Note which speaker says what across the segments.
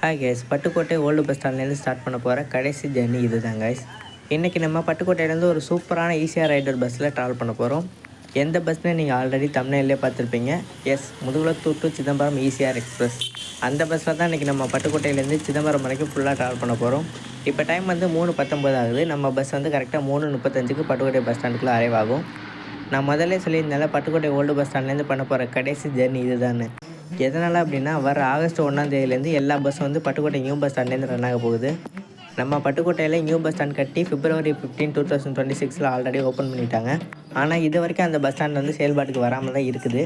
Speaker 1: Hi guys, Pattukkottai old bus ஸ்டாண்ட்லேருந்து start பண்ண போகிற கடைசி ஜர்னி இது தான் கைஸ். இன்றைக்கி நம்ம பட்டுக்கோட்டையிலேருந்து ஒரு சூப்பரான ஈஸியாக ரைடர் பஸ்ஸில் ட்ராவல் பண்ண போகிறோம். எந்த பஸ்னு நீங்கள் ஆல்ரெடி தமிழ்லேயே பார்த்துருப்பீங்க. Yes, Mudukulathur to Chidambaram ECR express. அந்த பஸ்ஸில் தான் இன்றைக்கி நம்ம பட்டுக்கோட்டையிலேருந்து சிதம்பரம் வரைக்கும் ஃபுல்லாக ட்ராவல் பண்ண போகிறோம். இப்போ டைம் வந்து 3:19 ஆகுது. நம்ம பஸ் வந்து கரெக்டாக 3:35க்கு பட்டுக்கோட்டை பஸ் ஸ்டாண்டுக்குள்ளே அரைவ் ஆகும். நான் முதல்ல சொல்லியிருந்தால பட்டுக்கோட்டை ஓல்டு பஸ் ஸ்டாண்ட்லேருந்து பண்ண போகிற கடைசி ஜர்னி இது தானே. எதனால் அப்படின்னா, வர ஆகஸ்ட் 1 எல்லா பஸ்ஸும் வந்து பட்டுக்கோட்டை நியூ பஸ் ஸ்டாண்ட்லேருந்து ரன் ஆக போகுது. நம்ம பட்டுக்கோட்டையில் நியூ பஸ் ஸ்டாண்ட் கட்டி February 15, 2026 ஆல்ரெடி ஓப்பன் பண்ணிட்டாங்க. ஆனால் இது வரைக்கும் அந்த பஸ் ஸ்டாண்ட் வந்து செயல்பாட்டுக்கு வராமல் தான் இருக்குது.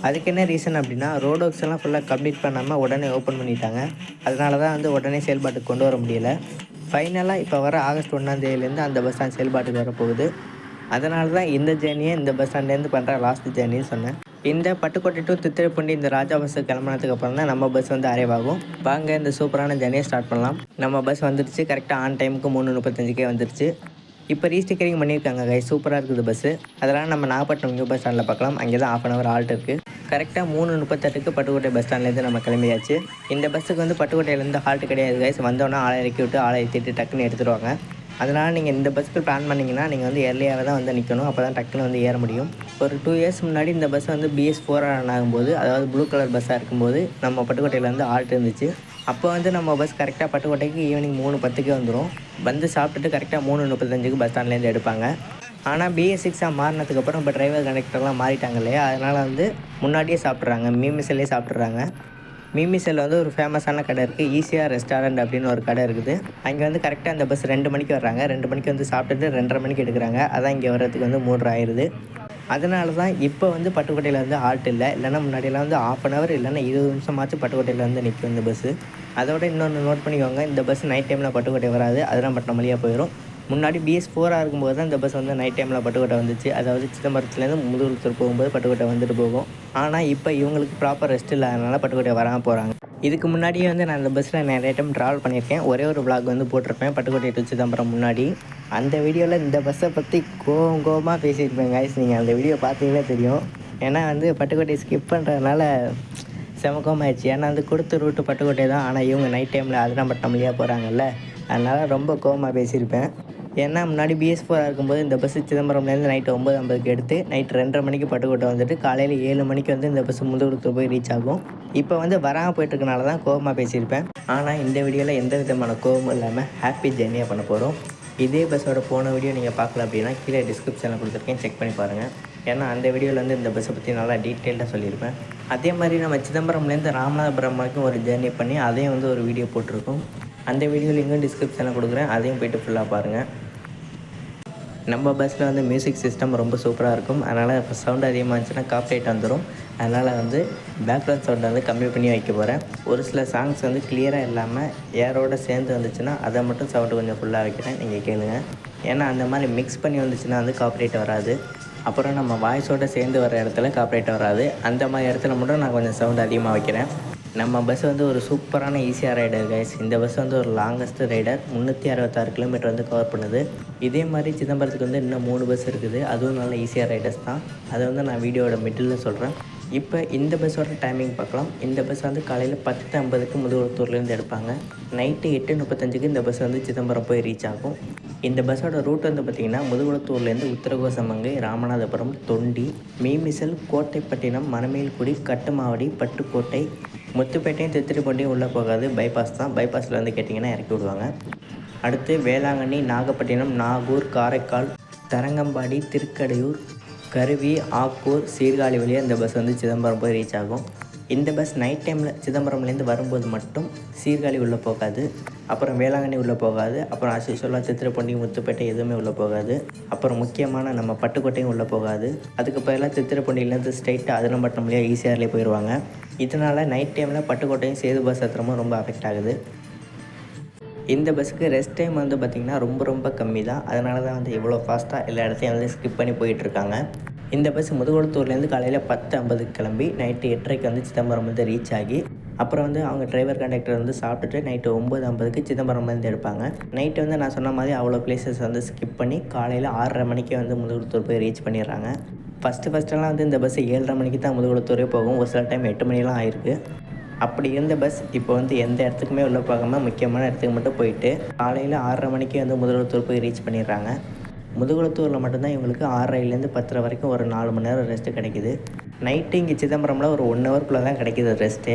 Speaker 1: அதுக்கு என்ன ரீசன் அப்படின்னா, ரோட் ஒர்க்ஸ் எல்லாம் ஃபுல்லாக கம்ப்ளீட் பண்ணாமல் உடனே ஓப்பன் பண்ணிட்டாங்க. அதனால தான் வந்து உடனே செயல்பாட்டுக்கு கொண்டு வர முடியலை. ஃபைனலாக இப்போ வர ஆகஸ்ட் 1 அந்த பஸ் ஸ்டாண்ட் செயல்பாட்டுக்கு வரப்போகுது. அதனால தான் இந்த ஜேர்னியை இந்த பஸ் ஸ்டாண்ட்லேருந்து பண்ணுற லாஸ்ட் ஜேர்னின்னு சொன்னேன். இந்த பட்டுக்கோட்டை டு திருத்துறைப்பூண்டி இந்த ராஜா பஸ்ஸு கிளம்புனதுக்கு அப்புறம் தான் நம்ம பஸ் வந்து அரைவ் ஆகும். வாங்க இந்த சூப்பரான ஜர்னியை ஸ்டார்ட் பண்ணலாம். நம்ம பஸ் வந்துடுச்சு, கரெக்டாக ஆன் டைமுக்கு 3:35 வந்துடுச்சு. இப்போ ரீஸ்டிக்கரிங் பண்ணியிருக்காங்க கைஸ், சூப்பராக இருக்குது பஸ்ஸு. அதெல்லாம் நம்ம நாகப்பட்டினம் நியூ பஸ் ஸ்டாண்டில் பார்க்கலாம். அங்கே தான் 1/2 hour ஆல்ட் இருக்குது. கரெக்டாக 3:38க்கு பட்டுக்கோட்டை பஸ் ஸ்டாண்ட்லேருந்து நம்ம கிளம்பியாச்சு. இந்த பஸ்ஸுக்கு வந்து பட்டுக்கோட்டையிலேருந்து ஹால்ட் கிடையாது கைஸ். வந்தோன்னா ஆளை இறக்கி விட்டு ஆளை ஏற்றிட்டு டக்குன்னு எடுத்துடுவாங்க. அதனால் நீங்கள் இந்த பஸ்ஸுக்கு பிளான் பண்ணிங்கன்னா நீங்கள் வந்து ஏர்லியாக தான் வந்து நிற்கணும். அப்போ தான் டக்குன்னு வந்து ஏற முடியும். ஒரு 2 years முன்னாடி இந்த பஸ் வந்து BS4 ரன் ஆகும்போது, அதாவது ப்ளூ கலர் பஸ்ஸாக இருக்கும்போது நம்ம பட்டுக்கோட்டையில் வந்து ஆல்ட் இருந்துச்சு. அப்போ வந்து நம்ம பஸ் கரெக்டாக பட்டுக்கோட்டைக்கு ஈவினிங் 3:10க்கு வந்துடும். வந்து சாப்பிட்டுட்டு கரெக்டாக 3:35க்கு பஸ் ஸ்டாண்ட்லேருந்து எடுப்பாங்க. ஆனால் BS6 மாறினதுக்கப்புறம் இப்போ டிரைவர் கண்டக்டர்லாம் மாறிட்டாங்க இல்லையா, அதனால் வந்து முன்னாடியே சாப்பிட்றாங்க, மீமிசல்லே சாப்பிட்றாங்க. மீமிசல் வந்து ஒரு ஃபேமஸான கடை இருக்குது, ஈசிஆர் ரெஸ்டாரண்ட் அப்படின்னு ஒரு கடை இருக்குது. அங்கே வந்து கரெக்டாக அந்த பஸ் 2 மணிக்கு வர்றாங்க. 2 மணிக்கு வந்து சாப்பிட்டுட்டு 2:30 மணிக்கு எடுக்கிறாங்க. அதான் இங்கே வர்றதுக்கு வந்து 3 ஆயிடுது. அதனால தான் இப்போ வந்து பட்டுக்கோட்டையில் வந்து ஆல்ட் இல்லை. இல்லைனா முன்னாடியெல்லாம் வந்து 1/2 hour இல்லைன்னா 20 நிமிஷமாச்சும் பட்டுக்கோட்டையில் வந்து நிற்கும் இந்த பஸ்ஸு. அதோட இன்னொன்று நோட் பண்ணிக்கோங்க, இந்த பஸ் நைட் டைமில் பட்டுக்கோட்டை வராது, அதிராம்பட்டினம் வழியாக போயிடும். முன்னாடி BS4 இருக்கும்போது தான் இந்த பஸ் வந்து நைட் டைமில் பட்டுக்கோட்டை வந்துச்சு. அதாவது சிதம்பரத்துலேருந்து முதுகுளத்தூர் போகும்போது பட்டுக்கோட்டை வந்துட்டு போகும். ஆனால் இப்போ இவங்களுக்கு ப்ராப்பர் ரெஸ்ட் இல்லாதனால பட்டுக்கோட்டை வராமல் போகிறாங்க. இதுக்கு முன்னாடியே வந்து நான் இந்த பஸ்ஸில் நிறைய டைம் ட்ராவல் பண்ணியிருக்கேன். ஒரே ஒரு vlog வந்து போட்டிருப்பேன் பட்டுக்கோட்டை டு சிதம்பரம் முன்னாடி. அந்த வீடியோவில் இந்த பஸ்ஸை பற்றி கோவமாக பேசியிருப்பேன் கைஸ். நீங்கள் அந்த வீடியோ பார்த்தீங்கன்னா தெரியும். ஏன்னா வந்து பட்டுக்கோட்டையை ஸ்கிப் பண்ணுறதுனால செமக்கமாகிடுச்சு. ஏன்னா வந்து கொடுத்த ரூட்டு பட்டுக்கோட்டை தான், ஆனால் இவங்க நைட் டைமில் அதிராம்பட்டினம் வழியாக போகிறாங்கல்ல, அதனால் ரொம்ப கோவமாக பேசியிருப்பேன். ஏன்னா முன்னாடி BS4 இருக்கும்போது இந்த பஸ்ஸு சிதம்பரம்லேருந்து நைட்டு 9:50க்கு எடுத்து நைட்டு 2:30 மணிக்கு பட்டுக்கோட்டை வந்துட்டு காலையில் 7 மணிக்கு வந்து இந்த பஸ்ஸு முதுகுளத்தூர் போய் ரீச் ஆகும். இப்போ வந்து வராமல் போயிட்டுருக்கனால தான் கோவமாக பேசியிருப்பேன். ஆனால் இந்த வீடியோவில் எந்த விதமான கோவமும் இல்லாமல் ஹாப்பி ஜர்னியாக பண்ண போகிறோம். இதே பஸ்ஸோட போன வீடியோ நீங்கள் பார்க்கல அப்படின்னா கீழே டிஸ்கிரிப்ஷனில் கொடுத்துருக்கேன், செக் பண்ணி பாருங்கள். ஏன்னா அந்த வீடியோவில் வந்து இந்த பஸ்ஸை பற்றி நல்லா டீட்டெயில்டாக சொல்லியிருப்பேன். அதே மாதிரி நம்ம சிதம்பரம்லேருந்து ராமநாதபுரம் வரைக்கும் ஒரு ஜர்னி பண்ணி அதையும் வந்து ஒரு வீடியோ போட்டிருக்கோம். அந்த வீடியோ லிங்கும் டிஸ்கிரிப்ஷனில் கொடுக்குறேன், அதையும் போய்ட்டு ஃபுல்லாக பாருங்கள். நம்ம பஸ்ஸில் வந்து மியூசிக் சிஸ்டம் ரொம்ப சூப்பராக இருக்கும். அதனால் இப்போ சவுண்ட் அதிகமாக இருந்துச்சுன்னா காப்பிரைட் வந்துடும். அதனால் வந்து பேக்ரவுண்ட் சவுண்டை வந்து கம்மி பண்ணி வைக்க போகிறேன். ஒரு சில சாங்ஸ் வந்து கிளியராக இல்லாமல் ஏரோடு சேர்ந்து வந்துச்சுன்னா அதை மட்டும் சவுண்டு கொஞ்சம் ஃபுல்லாக வைக்கிறேன், நீங்கள் கேளுங்க. ஏன்னா அந்த மாதிரி மிக்ஸ் பண்ணி வந்துச்சுன்னா வந்து காப்பிரைட் வராது. அப்புறம் நம்ம வாய்ஸோடு சேர்ந்து வர இடத்துல காப்பிரைட் வராது. அந்த மாதிரி இடத்துல மட்டும் நான் கொஞ்சம் சவுண்ட் அதிகமாக வைக்கிறேன். நம்ம பஸ் வந்து ஒரு சூப்பரான ஈஸியாக ரைடர் கைஸ். இந்த பஸ் வந்து ஒரு லாங்கஸ்ட் ரைடர், 366 கிலோமீட்டர் வந்து கவர் பண்ணுது. இதே மாதிரி சிதம்பரத்துக்கு வந்து இன்னும் 3 பஸ் இருக்குது, அதுவும் நல்ல ஈஸியாக ரைடர்ஸ் தான். அதை வந்து நான் வீடியோட மிடில் சொல்கிறேன். இப்போ இந்த பஸ்ஸோட டைமிங் பார்க்கலாம். இந்த பஸ் வந்து காலையில் 10:50க்கு முதுகுளத்தூர்லேருந்து எடுப்பாங்க. நைட்டு 8:35க்கு இந்த பஸ் வந்து சிதம்பரம் போய் ரீச் ஆகும். இந்த பஸ்ஸோட ரூட் வந்து பார்த்திங்கன்னா, முதுகுளத்தூர்லேருந்து உத்தரகோசமங்கை, ராமநாதபுரம், தொண்டி, மீமிசல், கோட்டைப்பட்டினம், மணமேல்குடி, கட்டுமாவடி, பட்டுக்கோட்டை, முத்துப்பேட்டையும் திருத்துறைப்பூண்டியும் உள்ளே போகாது, பைபாஸ் தான். பைபாஸில் வந்து கேட்டிங்கன்னா இறக்கி விடுவாங்க. அடுத்து வேளாங்கண்ணி, நாகப்பட்டினம், நாகூர், காரைக்கால், தரங்கம்பாடி, திருக்கடையூர், கருவி, ஆக்கூர், சீர்காழி வழியாக இந்த பஸ் வந்து சிதம்பரம் போய் ரீச் ஆகும். இந்த பஸ் நைட் டைமில் சிதம்பரம்லேருந்து வரும்போது மட்டும் சீர்காழி உள்ளே போகாது, அப்புறம் வேளாங்கண்ணி உள்ளே போகாது, அப்புறம் அசிஷுவலாக திருத்துறைப்பூண்டி, முத்துப்பேட்டை எதுவுமே உள்ளே போகாது, அப்புறம் முக்கியமான நம்ம பட்டுக்கோட்டையும் உள்ளே போகாது. அதுக்கு பதிலாக திருத்துறைப்பூண்டியிலேருந்து ஸ்ட்ரைட்டாக அதிராம்பட்டினம் வழியாக ஈசிஆர்லேயே போயிடுவாங்க. இதனால் நைட் டைமில் பட்டுக்கோட்டையும் சேது பஸ் சத்திரமும் ரொம்ப அஃபெக்ட் ஆகுது. இந்த பஸ்ஸுக்கு ரெஸ்ட் டைம் வந்து பார்த்திங்கன்னா ரொம்ப கம்மி தான். அதனால தான் வந்து இவ்வளோ ஃபாஸ்ட்டாக எல்லா இடத்தையும் வந்து ஸ்கிப் பண்ணி போயிட்டுருக்காங்க. இந்த பஸ் முதுகுளத்தூர்லேருந்து காலையில் 10:50க்கு கிளம்பி நைட்டு 8:30க்கு வந்து சிதம்பரம் வந்து ரீச் ஆகி, அப்புறம் வந்து அவங்க டிரைவர் கண்டக்டர் வந்து சாப்பிட்டுட்டு நைட்டு 9:50க்கு சிதம்பரம்லேருந்து எடுப்பாங்க. நைட்டு வந்து நான் சொன்ன மாதிரி அவ்வளோ பிளேசஸ் வந்து ஸ்கிப் பண்ணி காலையில் 6:30 மணிக்கே வந்து முதுகுளத்தூர் போய் ரீச் பண்ணிடுறாங்க. ஃபஸ்ட்டெல்லாம் வந்து இந்த பஸ்ஸு 7:30 மணிக்கு தான் முதுகுளத்தூரே போகும். ஒரு சில டைம் 8 மணிலாம் ஆயிருக்கு. அப்படி இருந்த பஸ் இப்போ வந்து எந்த இடத்துக்குமே உள்ளே போகாமல் முக்கியமான இடத்துக்கு மட்டும் போயிட்டு காலையில் 6:30 மணிக்கு வந்து முதுகுளத்தூர் போய் ரீச் பண்ணிடுறாங்க. முதுகுளத்தூரில் மட்டும்தான் இவங்களுக்கு 6:30லேருந்து 10:30 வரைக்கும் ஒரு 4 மணி நேரம் ரெஸ்ட்டு கிடைக்கிது. நைட்டு இங்கே சிதம்பரமில் ஒரு 1 ஹவருக்குள்ளே தான் கிடைக்கிது ரெஸ்ட்டு.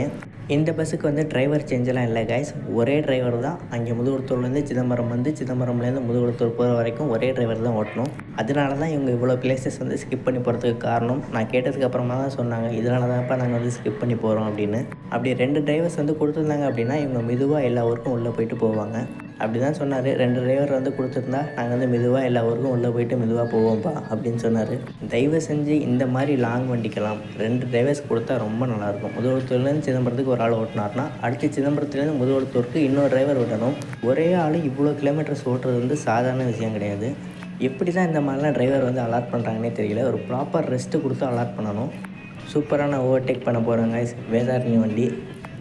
Speaker 1: இந்த பஸ்ஸுக்கு வந்து டிரைவர் சேஞ்செலாம் இல்லை கைஸ், ஒரே டிரைவர் தான் அங்கே முதுகுளத்தூர்லேருந்து சிதம்பரம் வந்து சிதம்பரம்லேருந்து முதுகுளத்தூர் போகிற வரைக்கும் ஒரே டிரைவர் தான் ஓட்டணும். அதனால தான் இவங்க இவ்வளோ பிளேசஸ் வந்து ஸ்கிப் பண்ணி போகிறதுக்கு காரணம். நான் கேட்டதுக்கு அப்புறமா தான் சொன்னாங்க, இதனால தான்ப்பா நாங்கள் வந்து ஸ்கிப் பண்ணி போகிறோம் அப்படின்னு. அப்படி 2 டிரைவர்ஸ் வந்து கொடுத்துருந்தாங்க அப்படின்னா இவங்க மெதுவாக எல்லா ஊருக்கும் உள்ளே போயிட்டு போவாங்க. அப்படி தான் சொன்னார். 2 டிரைவர் வந்து கொடுத்துருந்தா நாங்கள் வந்து மெதுவாக எல்லா ஊருக்கும் உள்ளே போயிட்டு மெதுவாக போவோம்ப்பா அப்படின்னு சொன்னார். தயவு செஞ்சு இந்த மாதிரி லாங் வண்டிக்கலாம் 2 டிரைவர்ஸ் கொடுத்தா ரொம்ப நல்லாயிருக்கும். முதுகுளத்தூர்லேருந்து சிதம்பரத்துக்கு ஒரு ஆள் ஓட்டினார்னா அடுத்து சிதம்பரத்துலேருந்து முதுகுளத்தூருக்கு இன்னொரு டிரைவர் ஓட்டணும். ஒரே ஆள் இவ்வளோ கிலோமீட்டர்ஸ் ஓட்டுறது வந்து சாதாரண விஷயம் கிடையாது. எப்படி தான் இந்த மாதிரிலாம் டிரைவர் வந்து அலாட் பண்ணுறாங்கன்னே தெரியல. ஒரு ப்ராப்பர் ரெஸ்ட்டு கொடுத்து அலாட் பண்ணணும். சூப்பரான ஓவர்டேக் பண்ண போகிறாங்க. வேதாரண்ய வண்டி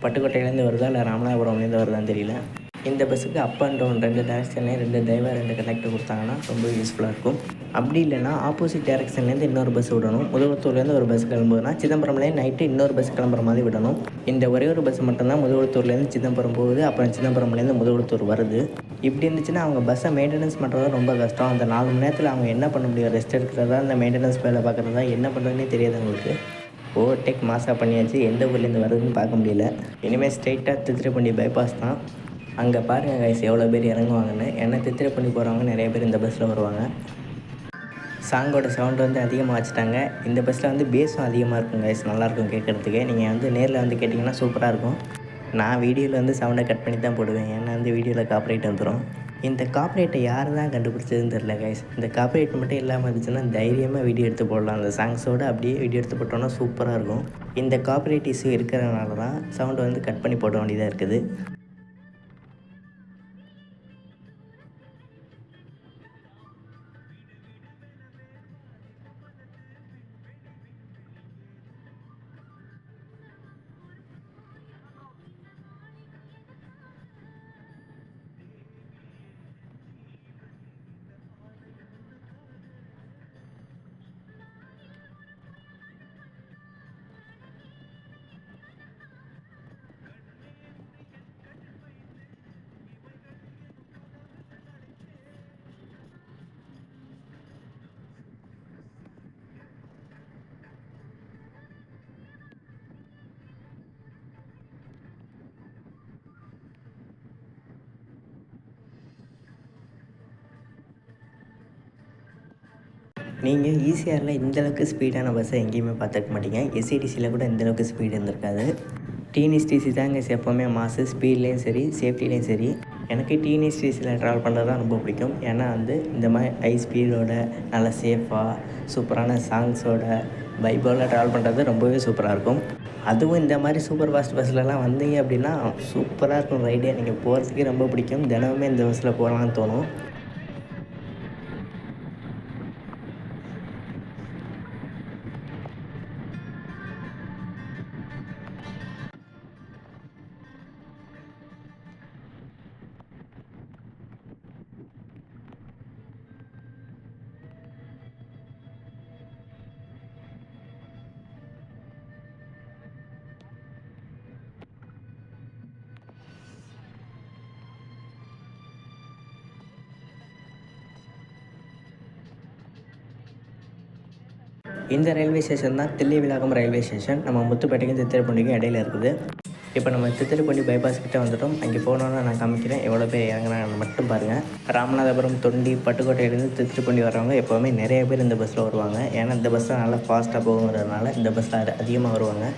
Speaker 1: பட்டுக்கோட்டையிலேருந்து வருதா இல்லை ராமநாதபுரம்லேருந்து வருதான்னு தெரியல. இந்த பஸ்ஸுக்கு அப் அண்ட் டவுன் 2 டேரக்ஷன்லேயும் 2 டிரைவர் 2 கண்டக்டர் கொடுத்தாங்கன்னா ரொம்ப யூஸ்ஃபுல்லாக இருக்கும். அப்படி இல்லைனா ஆப்போசிட் டேரக்ஷன்லேருந்து இன்னொரு பஸ் விடணும். முதுகுளத்தூர்லேருந்து ஒரு பஸ் கிளம்புதுன்னா சிதம்பரம்லேயே நைட்டு இன்னொரு பஸ் கிளம்புற மாதிரி விடணும். இந்த ஒரே ஒரு பஸ் மட்டும்தான் முதுகுளத்தூர்லேருந்து சிதம்பரம் போகுது, அப்புறம் சிதம்பரம்லேருந்து முதுகுளத்தூர் வருது. இப்படி இருந்துச்சுன்னா அவங்க பஸ்ஸை மெயின்டெனன்ஸ் பண்ணுறது ரொம்ப கஷ்டம். அந்த 4 மணி நேரத்தில் அவங்க என்ன பண்ண முடியும்? ரெஸ்ட் எடுக்கிறதா, இந்த மெயின்டெனன்ஸ் வேலை பார்க்குறதா, என்ன பண்ணுறதுனே தெரியாது அவங்களுக்கு. ஓவர்டேக் மாசாக பண்ணியாச்சு. எந்த ஊர்லேருந்து வருதுன்னு பார்க்க முடியல. இனிமேல் ஸ்ட்ரெயிட்டாக திருத்துறைப்பூண்டி பைபாஸ் தான். அங்கே பாருங்கள் கைஸ் எவ்வளோ பேர் இறங்குவாங்கன்னு. ஏன்னா திருத்துறைப்பூண்டி போகிறவங்க நிறைய பேர் இந்த பஸ்ஸில் வருவாங்க. சாங்கோட சவுண்டு வந்து அதிகமாக வச்சுட்டாங்க. இந்த பஸ்ஸில் வந்து பேஸும் அதிகமாக இருக்கும் கைஸ், நல்லாயிருக்கும் கேட்குறதுக்கு. நீங்கள் வந்து நேரில் வந்து கேட்டிங்கன்னா சூப்பராக இருக்கும். நான் வீடியோவில் வந்து சவுண்டை கட் பண்ணி தான் போடுவேன், ஏன்னா வந்து வீடியோவில் காப்பிரைட் வந்துடும். இந்த காப்பிரைட்டை யார் தான் கண்டுபிடிச்சதுன்னு தெரில கைஸ். இந்த காப்பிரைட் மட்டும் இல்லாமல் இருந்துச்சுன்னா தைரியமாக வீடியோ எடுத்து போடலாம். அந்த சாங்ஸோடு அப்படியே வீடியோ எடுத்து போட்டோன்னா சூப்பராக இருக்கும். இந்த காப்பிரைட் இஷ்யூ இருக்கிறதுனால தான் சவுண்டை வந்து கட் பண்ணி போட வேண்டியதாக இருக்குது. நீங்கள் ஈசிஆரில் இந்தளவுக்கு ஸ்பீடான பஸ்ஸை எங்கேயுமே பார்த்துக்க மாட்டீங்க. எஸ்ஐடிசியில் கூட இந்தளவுக்கு ஸ்பீடு இருந்திருக்காது. டிஎன்எஸ்டிசி தாங்க எப்போவுமே மாசு, ஸ்பீட்லேயும் சரி சேஃப்டிலேயும் சரி. எனக்கு டிஎன்எஸ்டிசியில் ட்ராவல் பண்ணுறது தான் ரொம்ப பிடிக்கும். ஏன்னா வந்து இந்த மாதிரி ஹை ஸ்பீடோட நல்லா சேஃபாக சூப்பரான சாங்ஸோட வைபோட ட்ராவல் பண்ணுறது ரொம்பவே சூப்பராக இருக்கும். அதுவும் இந்த மாதிரி சூப்பர் ஃபாஸ்ட் பஸ்லலாம் வந்தீங்க அப்படின்னா சூப்பராக இருக்கும் ரைடே. நீங்கள் போகிறதுக்கே ரொம்ப பிடிக்கும். தினமுமே இந்த பஸ்ஸில் போகலான்னு தோணும். இந்த ரயில்வே ஸ்டேஷன் தான் தில்லைவிளாகம் ரயில்வே ஸ்டேஷன். நம்ம முத்துப்பேட்டைக்கும் திருத்துறைப்பூண்டிக்கும் இடையில இருக்குது. இப்போ நம்ம திருத்துறைப்பூண்டி பைபாஸ் கிட்டே வந்துட்டோம். அங்கே போனோன்னா நான் காமிக்கிறேன் எவ்வளோ பேர் இறங்குறாங்கன்னு மட்டும் பாருங்கள். ராமநாதபுரம், தொண்டி, பட்டுக்கோட்டையிலேருந்து திருத்துறைப்பூண்டி வர்றவங்க எப்போவுமே நிறைய பேர் இந்த பஸ்ஸில் வருவாங்க. ஏன்னா இந்த பஸ்ஸில் நல்லா ஃபாஸ்ட்டாக போகுங்கிறதுனால இந்த பஸ்ஸில் அதிகமாக வருவாங்க.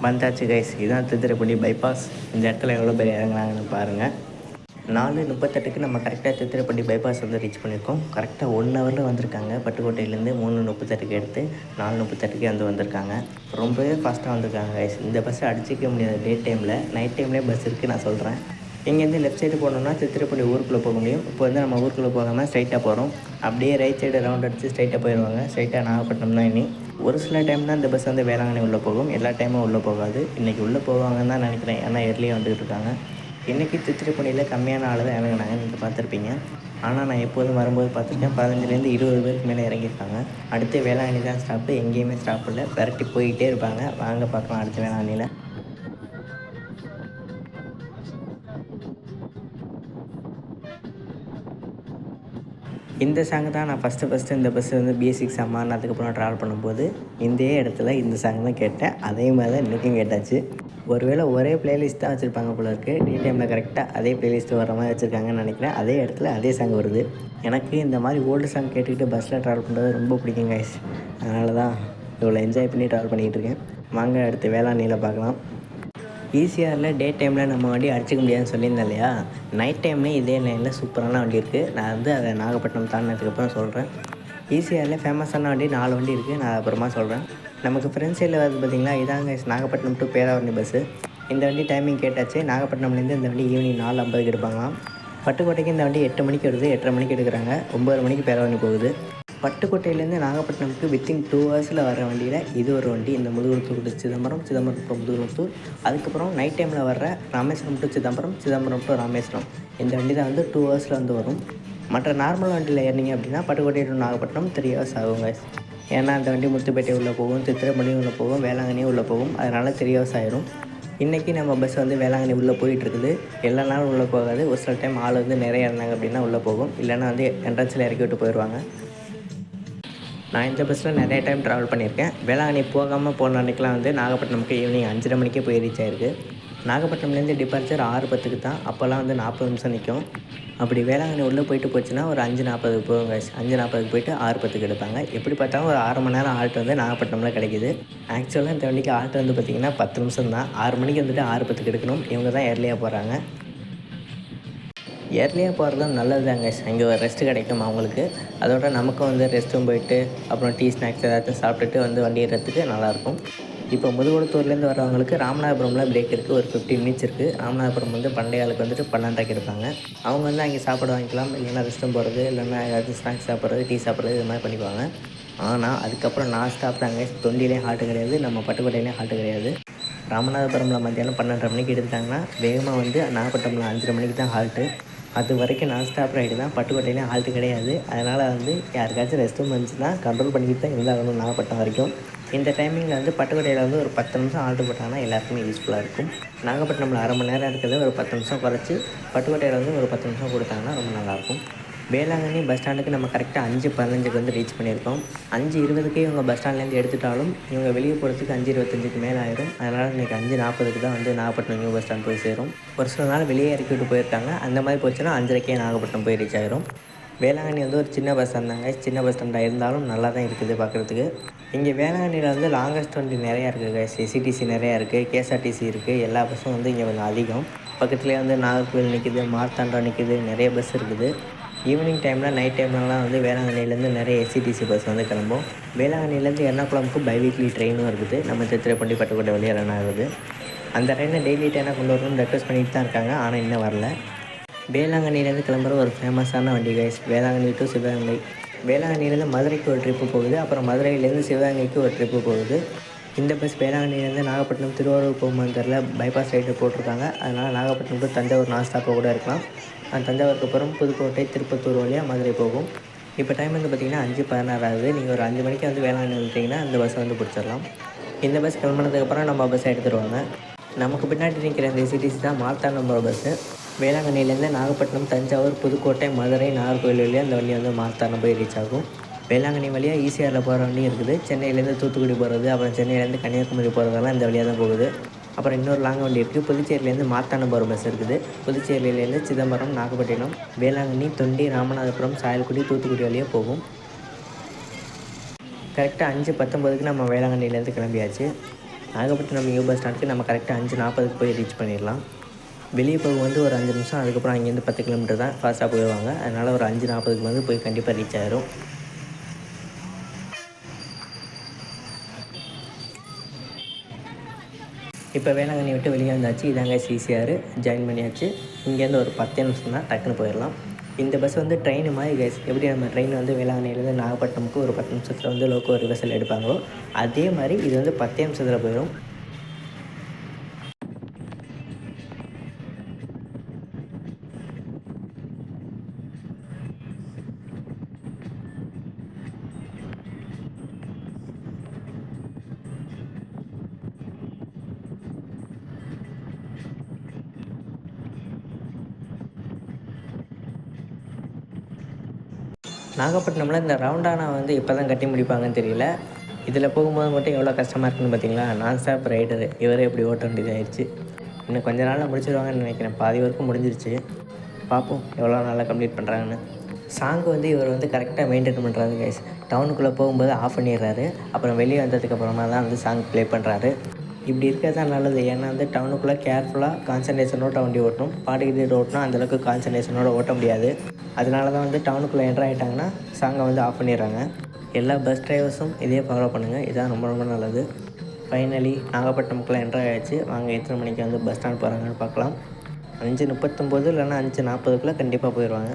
Speaker 1: வந்தாச்சு கைஸ், இதுதான் திருத்துறைப்பூண்டி பைபாஸ். இந்த இடத்துல எவ்வளோ பேர் இறங்குறாங்கன்னு பாருங்கள். 4:38க்கு நம்ம கரெக்டாக திருத்துறைப்பூண்டி பைபாஸ் வந்து ரீச் பண்ணியிருக்கோம். கரெக்டாக 1 ஹவரில் வந்திருக்காங்க. பட்டுக்கோட்டையிலேருந்து 3:38க்கு எடுத்து 4:38க்கு வந்து வந்திருக்காங்க. ரொம்பவே ஃபாஸ்ட்டாக வந்திருக்காங்க கைஸ். இந்த பஸ்ஸை அடிச்சிக்க முடியாது டே டைமில். நைட் டைம்லேயே பஸ் இருக்குது நான் சொல்கிறேன். இங்கேருந்து லெஃப்ட் சைடு போனோம்னா திருத்துறைப்பூண்டி ஊருக்குள்ளே போக முடியும். இப்போ வந்து நம்ம ஊருக்குள்ளே போகாமல் ஸ்ட்ரைட்டாக போகிறோம். அப்படியே ரைட் சைடு ரவுண்ட் அடித்து ஸ்ட்ரைட்டாக போயிடுவாங்க. ஸ்ட்ரைட்டாக நாகப்பட்டினம் தான். இனி ஒரு சில டைம் தான் இந்த பஸ் வந்து வேளாங்கண்ணி உள்ளே போகும். எல்லா டைமும் உள்ளே போகாது. இன்றைக்கி உள்ளே போவாங்கன்னு தான் நினைக்கிறேன். ஏன்னா எர்லியாக வந்துக்கிட்டு இருக்காங்க. இன்றைக்கி திருத்துறைப்பூண்டியில் கம்மியான ஆள் தான் இறங்குனாங்க, நீங்கள் பார்த்துருப்பீங்க. ஆனால் நான் எப்போதும் வரும்போது பார்த்துருக்கேன் 15லேருந்து 20 பேருக்கு மேலே இறங்கியிருக்காங்க. அடுத்து வேளாங்கண்ணி தான் ஸ்டாப்பு. எங்கேயுமே ஸ்டாப் இல்லை, விரட்டி போயிட்டே இருப்பாங்க. வாங்க பார்க்கலாம் அடுத்து வேளாங்கண்ணியில். இந்த சாங் தான் நான் ஃபஸ்ட்டு இந்த பஸ் வந்து B6 அம்மான் அதுக்கப்புறம் ட்ராவல் பண்ணும்போது இந்த இடத்துல இந்த சாங் தான் கேட்டேன். அதே மாதிரி தான் இன்றைக்கும் கேட்டாச்சு. ஒருவேளை ஒரே ப்ளேலிஸ்ட் தான் வச்சுருப்பாங்க போல இருக்குது. டே டைமில் கரெக்டாக அதே ப்ளேலிஸ்ட்டு வர மாதிரி வச்சுருக்காங்கன்னு நினைக்கிறேன். அதே இடத்துல அதே சாங் வருது. எனக்கு இந்த மாதிரி ஓல்டு சாங் கேட்டுக்கிட்டு பஸ்ஸில் ட்ராவல் பண்ணுறது ரொம்ப பிடிக்கும் கைஸ். அதனால தான் இவ்வளோ என்ஜாய் பண்ணி ட்ராவல் பண்ணிகிட்டு இருக்கேன். வாங்க அடுத்து வேளாங்கண்ணியில் பார்க்கலாம். ஈசிஆரில் டே டைமில் நம்ம வண்டி அடிச்சிக்க முடியாதுன்னு சொல்லியிருந்தேன் இல்லையா. நைட் டைம்லேயும் இதே லைனில் சூப்பரான வண்டி இருக்குது. நான் வந்து அதை நாகப்பட்டினம் தாண்டினதுக்கப்புறம் சொல்கிறேன். ஈசிஆரில் ஃபேமஸான வண்டி 4 வண்டி இருக்குது. நான் அப்புறமா சொல்கிறேன். நமக்கு ஃப்ரெண்ட் சைடில் வருது பார்த்திங்களா, இதாங்க நாகப்பட்டினம் டு பேராவூரணி பஸ்ஸு. இந்த வண்டி டைமிங் கேட்டாச்சு. நாகப்பட்டினம்லேருந்து இந்த வண்டி ஈவினிங் 4:50க்கு எடுப்பாங்களாம். பட்டுக்கோட்டைக்கு இந்த வண்டி 8 மணிக்கு வருது. 8:30 மணிக்கு எடுக்கிறாங்க. 9 மணிக்கு பேராவூரணி போகுது. பட்டுக்கோட்டையிலேருந்து நாகப்பட்டினமுக்கு வித்தின் 2 ஹவர்ஸில் வர வண்டியில் இது ஒரு வண்டி. இந்த முதுகுளத்தூர் டு சிதம்பரம், சிதம்பரம் டு முதுகுளத்தூர். அதுக்கப்புறம் நைட் டைமில் வர்ற ராமேஸ்வரம் டு சிதம்பரம், சிதம்பரம் டு ராமேஸ்வரம். இந்த வண்டி தான் வந்து 2 ஹவர்ஸில் வந்து வரும். மற்ற நார்மல் வண்டியில் ஏறினீங்க அப்படின்னா பட்டுக்கோட்டை டு நாகப்பட்டினம் 3 ஹவர்ஸ் ஆகுங்க. ஏன்னா அந்த வண்டி முத்துப்பேட்டை உள்ளே போகும், திருத்துறைப்பூண்டியும் உள்ளே போகும், வேளாங்கண்ணியும் உள்ளே போகும். அதனால் 3 ஹவர்ஸ் ஆயிரும். இன்றைக்கி நம்ம பஸ் வந்து வேளாங்கண்ணி உள்ளே போயிட்டுருக்குது. எல்லா நாளும் உள்ளே போகாது. ஒரு சில டைம் ஆள் வந்து நிறைய இருந்தாங்க அப்படின்னா உள்ளே போகும். இல்லைன்னா வந்து என்ட்ரன்ஸில் இறக்கி விட்டு போயிடுவாங்க. நான் இந்த பஸ்ஸில் நிறைய டைம் ட்ராவல் பண்ணியிருக்கேன். வேளாங்கண்ணி போகாமல் போன அன்றைக்கெலாம் வந்து நாகப்பட்டினமுக்கு ஈவினிங் 5:30 மணிக்கே போய் ரீச் ஆகிருக்கு. நாகப்பட்டினம்லேருந்து டிபார்ச்சர் 6:10க்கு தான். அப்போல்லாம் வந்து 40 நிமிஷம் நிற்கும். அப்படி வேளாங்கண்ணி உள்ளே போயிட்டு போச்சுன்னா ஒரு 5:40க்கு போகும் கைஸ். 5:40க்கு போயிட்டு 6:10க்கு எடுப்பாங்க. எப்படி பார்த்தாலும் ஒரு 1/2 மணி நேரம் ஆல்ட் வந்து நாகப்பட்டினமில் கிடைக்கிது. ஆக்சுவலாக இந்த வண்டிக்கு ஆல்ட் வந்து பார்த்திங்கன்னா 10 நிமிஷம் தான். 6 மணிக்கு வந்துட்டு 6:10க்கு எடுக்கணும். இவங்க தான் ஏர்லியாக போகிறாங்க. ஏர்லியாக போகிறதும் நல்லது தாங்க. அங்கே ஒரு ரெஸ்ட்டு கிடைக்கும் அவங்களுக்கு. அதோட நமக்கும் வந்து ரெஸ்ட்டும் போயிட்டு அப்புறம் டீ ஸ்நாக்ஸ் ஏதாச்சும் சாப்பிட்டுட்டு வந்து வண்டி ஏறுறதுக்கு நல்லாயிருக்கும். இப்போ முதுகுளத்தூர்லேருந்து வரவங்களுக்கு ராமநாதபுரமில் பிரேக் இருக்குது. ஒரு 15 மினிட்ஸ் இருக்குது. ராமநாதபுரம் வந்து பண்டையாளுக்கு வந்துட்டு 12:30க்கு இருப்பாங்க. அவங்க வந்து அங்கே சாப்பாடு வாங்கிக்கலாம். இல்லைன்னா ரெஸ்ட்டும் போகிறது, இல்லைன்னா ஏதாச்சும் ஸ்நாக்ஸ் சாப்பிட்றது, டீ சாப்பிட்றது, இது மாதிரி பண்ணிக்குவாங்க. ஆனால் அதுக்கப்புறம் நான் ஸ்டாப் தாங்க. தொண்டிலையும் ஹால்ட்டு கிடையாது, நம்ம பட்டுக்கோட்டையிலையும் ஹால்ட்டு கிடையாது. ராமநாதபுரமில் மத்தியானம் 12:30 மணிக்கு எடுத்தாங்கன்னா வேகமாக வந்து நாகப்பட்டினமில் 5:30 மணிக்கு தான் ஹால்ட்டு. அது வரைக்கும் நான் ஸ்டாப் ரைடு தான். பட்டுக்கோட்டையிலையும் ஹால்ட்டு கிடையாது. அதனால் வந்து யாருக்காச்சும் ரெஸ்ட் ரூம் வந்துச்சுன்னா கண்ட்ரோல் பண்ணிக்கிட்டு தான் இருந்தாகணும் நாகப்பட்டினம் வரைக்கும். இந்த டைமிங்கில் வந்து பட்டுக்கோட்டையில் வந்து ஒரு 10 நிமிஷம் ஹால்ட்டு போட்டாங்கன்னா எல்லாருக்குமே யூஸ்ஃபுல்லாக இருக்கும். நாகப்பட்டினமில் 1/2 மணி நேரம் இருக்கிறத ஒரு 10 நிமிஷம் குறைச்சி பட்டுக்கோட்டையில் வந்து ஒரு 10 நிமிஷம் கொடுத்தாங்கன்னா ரொம்ப நல்லாயிருக்கும். வேளாங்கண்ணி பஸ் ஸ்டாண்டுக்கு நம்ம கரெக்டாக 5:15க்கு வந்து ரீச் பண்ணியிருக்கோம். 5:20க்கே இவங்க பஸ் ஸ்டாண்ட்லேருந்து எடுத்துட்டாலும் இவங்க வெளியே போகிறதுக்கு 5:25க்கு மேலே ஆயிரும். அதனால் இன்றைக்கி 5:40க்கு தான் வந்து நாகப்பட்டினம் நியூ பஸ் ஸ்டாண்ட் போய் சேரும். ஒரு சில நாள் வெளியே இறக்கி விட்டு போயிருக்காங்க. அந்த மாதிரி போச்சுன்னா 5:30க்கே நாகப்பட்டினம் போய் ரீச் ஆயிரும். வேளாங்கண்ணி வந்து ஒரு சின்ன பஸ் ஸ்டாண்ட் தாங்க. சின்ன பஸ் ஸ்டாண்டாக இருந்தாலும் நல்லா தான் இருக்குது பார்க்குறதுக்கு. இங்கே வேளாங்கண்ணியில் வந்து லாங்கஸ்ட் வண்டி நிறையா இருக்குது. எஸ்சிடிசி நிறையா இருக்குது, கேஎஸ்ஆர்டிசி இருக்குது. எல்லா பஸ்ஸும் வந்து இங்கே கொஞ்சம் அதிகம். பக்கத்துலேயே வந்து நாகர்கோவில் நிற்கிது, மார்த்தாண்டம் நிற்கிது, நிறைய பஸ் இருக்குது. ஈவினிங் டைமில் நைட் டைம்லலாம் வந்து வேளாங்கண்ணிலேருந்து நிறைய எஸ்சிடிசி பஸ் வந்து கிளம்பும். வேளாங்கண்ணிலேருந்து எர்ணாகுளமுக்கு பை வீக்லி ட்ரெயினும் இருக்குது. நம்ம திருத்துறைப்பூண்டி பட்டுக்கோட்டை வழியாக ரன் ஆகுது. அந்த ட்ரெயினை டெய்லி ட்ரெயினாக கொண்டு வரணும்னு ரெக்வஸ்ட் பண்ணிட்டு தான் இருக்காங்க. ஆனால் இன்னும் வரல. வேளாங்கண்ணிலேருந்து கிளம்புற ஒரு ஃபேமஸான வண்டி கைஸ், வேளாங்கண்ணி டு சிவகங்கை. வேளாங்கண்ணிலேருந்து மதுரைக்கு ஒரு ட்ரிப்பு போகுது. அப்புறம் மதுரையிலேருந்து சிவகங்கைக்கு ஒரு ட்ரிப்பு போகுது. இந்த பஸ் வேளாங்கண்ணிலேருந்து நாகப்பட்டினம் திருவாரூர் போகும்போது தெரியல, பைபாஸ் ரைட்டு போட்டிருக்காங்க. அதனால் நாகப்பட்டினம் டு தஞ்சாவூர் நான் ஸ்டாப்பை கூட இருக்கலாம். தஞ்சாவூருக்கு அப்புறம் புதுக்கோட்டை, திருப்பத்தூர் வழியாக மதுரை போகும். இப்போ டைம் வந்து பார்த்திங்கன்னா 5:16 ஆகுது. நீங்கள் ஒரு 5 மணிக்கு வந்து வேளாங்கண்ணி வந்துட்டிங்கன்னா அந்த பஸ்ஸை வந்து பிடிச்சிடலாம். இந்த பஸ் கிளம்புனதுக்கப்புறம் நம்ம பஸ்ஸை எடுத்துருவாங்க. நமக்கு பின்னாடி நிற்கிற இந்த எஸ்சிடிசி தான் மார்த்தாண்டம் போகிற பஸ்ஸு. வேளாங்கண்ணிலேருந்து நாகப்பட்டினம், தஞ்சாவூர், புதுக்கோட்டை, மதுரை, நாகர்கோவில் வழியாக அந்த வண்டி வந்து மார்த்தாண்டம் போய் ரீச் ஆகும். வேளாங்கண்ணி வழியாக ஈசிஆரில் போகிற வண்டியும் இருக்குது. சென்னையிலேருந்து தூத்துக்குடி போகிறது, அப்புறம் சென்னையிலேருந்து கன்னியாகுமரி போகிறதெல்லாம் இந்த வழியாக தான் போகுது. அப்புறம் இன்னொரு லாங் வண்டி இருக்குது. புதுச்சேரியிலேருந்து மார்த்தாண்டம் போகிற பஸ் இருக்குது. புதுச்சேரியிலேருந்து சிதம்பரம், நாகப்பட்டினம், வேளாங்கண்ணி, தொண்டி, ராமநாதபுரம், சாயல்குடி, தூத்துக்குடி வழியாக போகும். கரெக்டாக 5:19க்கு நம்ம வேளாங்கண்ணிலேருந்து கிளம்பியாச்சு. நாகப்பட்டினம் நியூ பஸ் ஸ்டாண்டுக்கு நம்ம கரெக்டாக 5:40க்கு போய் ரீச் பண்ணிடலாம். வெளியே போக வந்து ஒரு 5 நிமிஷம், அதுக்கப்புறம் அங்கேருந்து 10 கிலோமீட்டர் தான் ஃபாஸ்ட்டாக போயிடுவாங்க. அதனால் ஒரு 5:40க்கு வந்து போய் கண்டிப்பாக ரீச் ஆயிரும். இப்போ வேளாங்கண்ணி விட்டு வெளியே வந்தாச்சு. இதாங்க சிசிஆர், ஜாயின் பண்ணியாச்சு. இங்கேருந்து ஒரு 10 நிமிஷம் தான், டக்குன்னு போயிடலாம். இந்த பஸ் வந்து ட்ரெயின் மாதிரி கைஸ். எப்படி நம்ம ட்ரெயின் வந்து வேளாங்கண்ணிலேருந்து நாகப்பட்டினமுக்கு ஒரு 10 நிமிஷத்தில் வந்து லோக்கோ ரிவர்சல் எடுப்பாங்களோ, அதே மாதிரி இது வந்து 10 நிமிஷத்தில் போயிடும். நாகப்பட்டினமில் இந்த ரவுண்டானா வந்து இப்போ தான் கட்டி முடிப்பாங்கன்னு தெரியல. இதில் போகும்போது மட்டும் எவ்வளோ கஷ்டமாக இருக்குன்னு பார்த்தீங்களா? நான் ஸ்டாப் ரைடரு இவரே இப்படி ஓட்ட வேண்டியதாகிடுச்சு. இன்னும் கொஞ்ச நாளில் முடிச்சிடுவாங்கன்னு நினைக்கிறேன். பாதி வரைக்கும் முடிஞ்சிருச்சு. பார்ப்போம் எவ்வளோ நாளாக கம்ப்ளீட் பண்ணுறாங்கன்னு. சாங்கு வந்து இவர் வந்து கரெக்டாக மெயின்டைன் பண்ணுறாரு கைஸ். டவுனுக்குள்ளே போகும்போது ஆஃப் பண்ணிடுறாரு. அப்புறம் வெளியே வந்ததுக்கப்புறமா தான் வந்து சாங் ப்ளே பண்ணுறாரு. இப்படி இருக்கிறது தான் நல்லது. ஏன்னா வந்து டவுனுக்குள்ளே கேர்ஃபுல்லாக கான்சன்ட்ரேஷனோட வண்டி ஓட்டணும். பாட்டுக்கிட்டு ஓட்டினா அந்தளவுக்கு கான்சன்ட்ரேஷனோட ஓட்ட முடியாது. அதனால தான் வந்து டவுனுக்குள்ளே என்ட்ரு ஆகிட்டாங்கன்னா சாங்கை வந்து ஆஃப் பண்ணிடுறாங்க. எல்லா பஸ் டிரைவர்ஸும் இதே ஃபாலோ பண்ணுங்கள். இதுதான் ரொம்ப ரொம்ப நல்லது. ஃபைனலி நாகப்பட்டினமுக்குள்ளே என்ட்ரு ஆகிடுச்சு. வாங்க எத்தனை மணிக்கு வந்து பஸ் ஸ்டாண்ட் போகிறாங்கன்னு பார்க்கலாம். 5:39 இல்லைன்னா 5:40க்குள்ளே கண்டிப்பாக போயிடுவாங்க.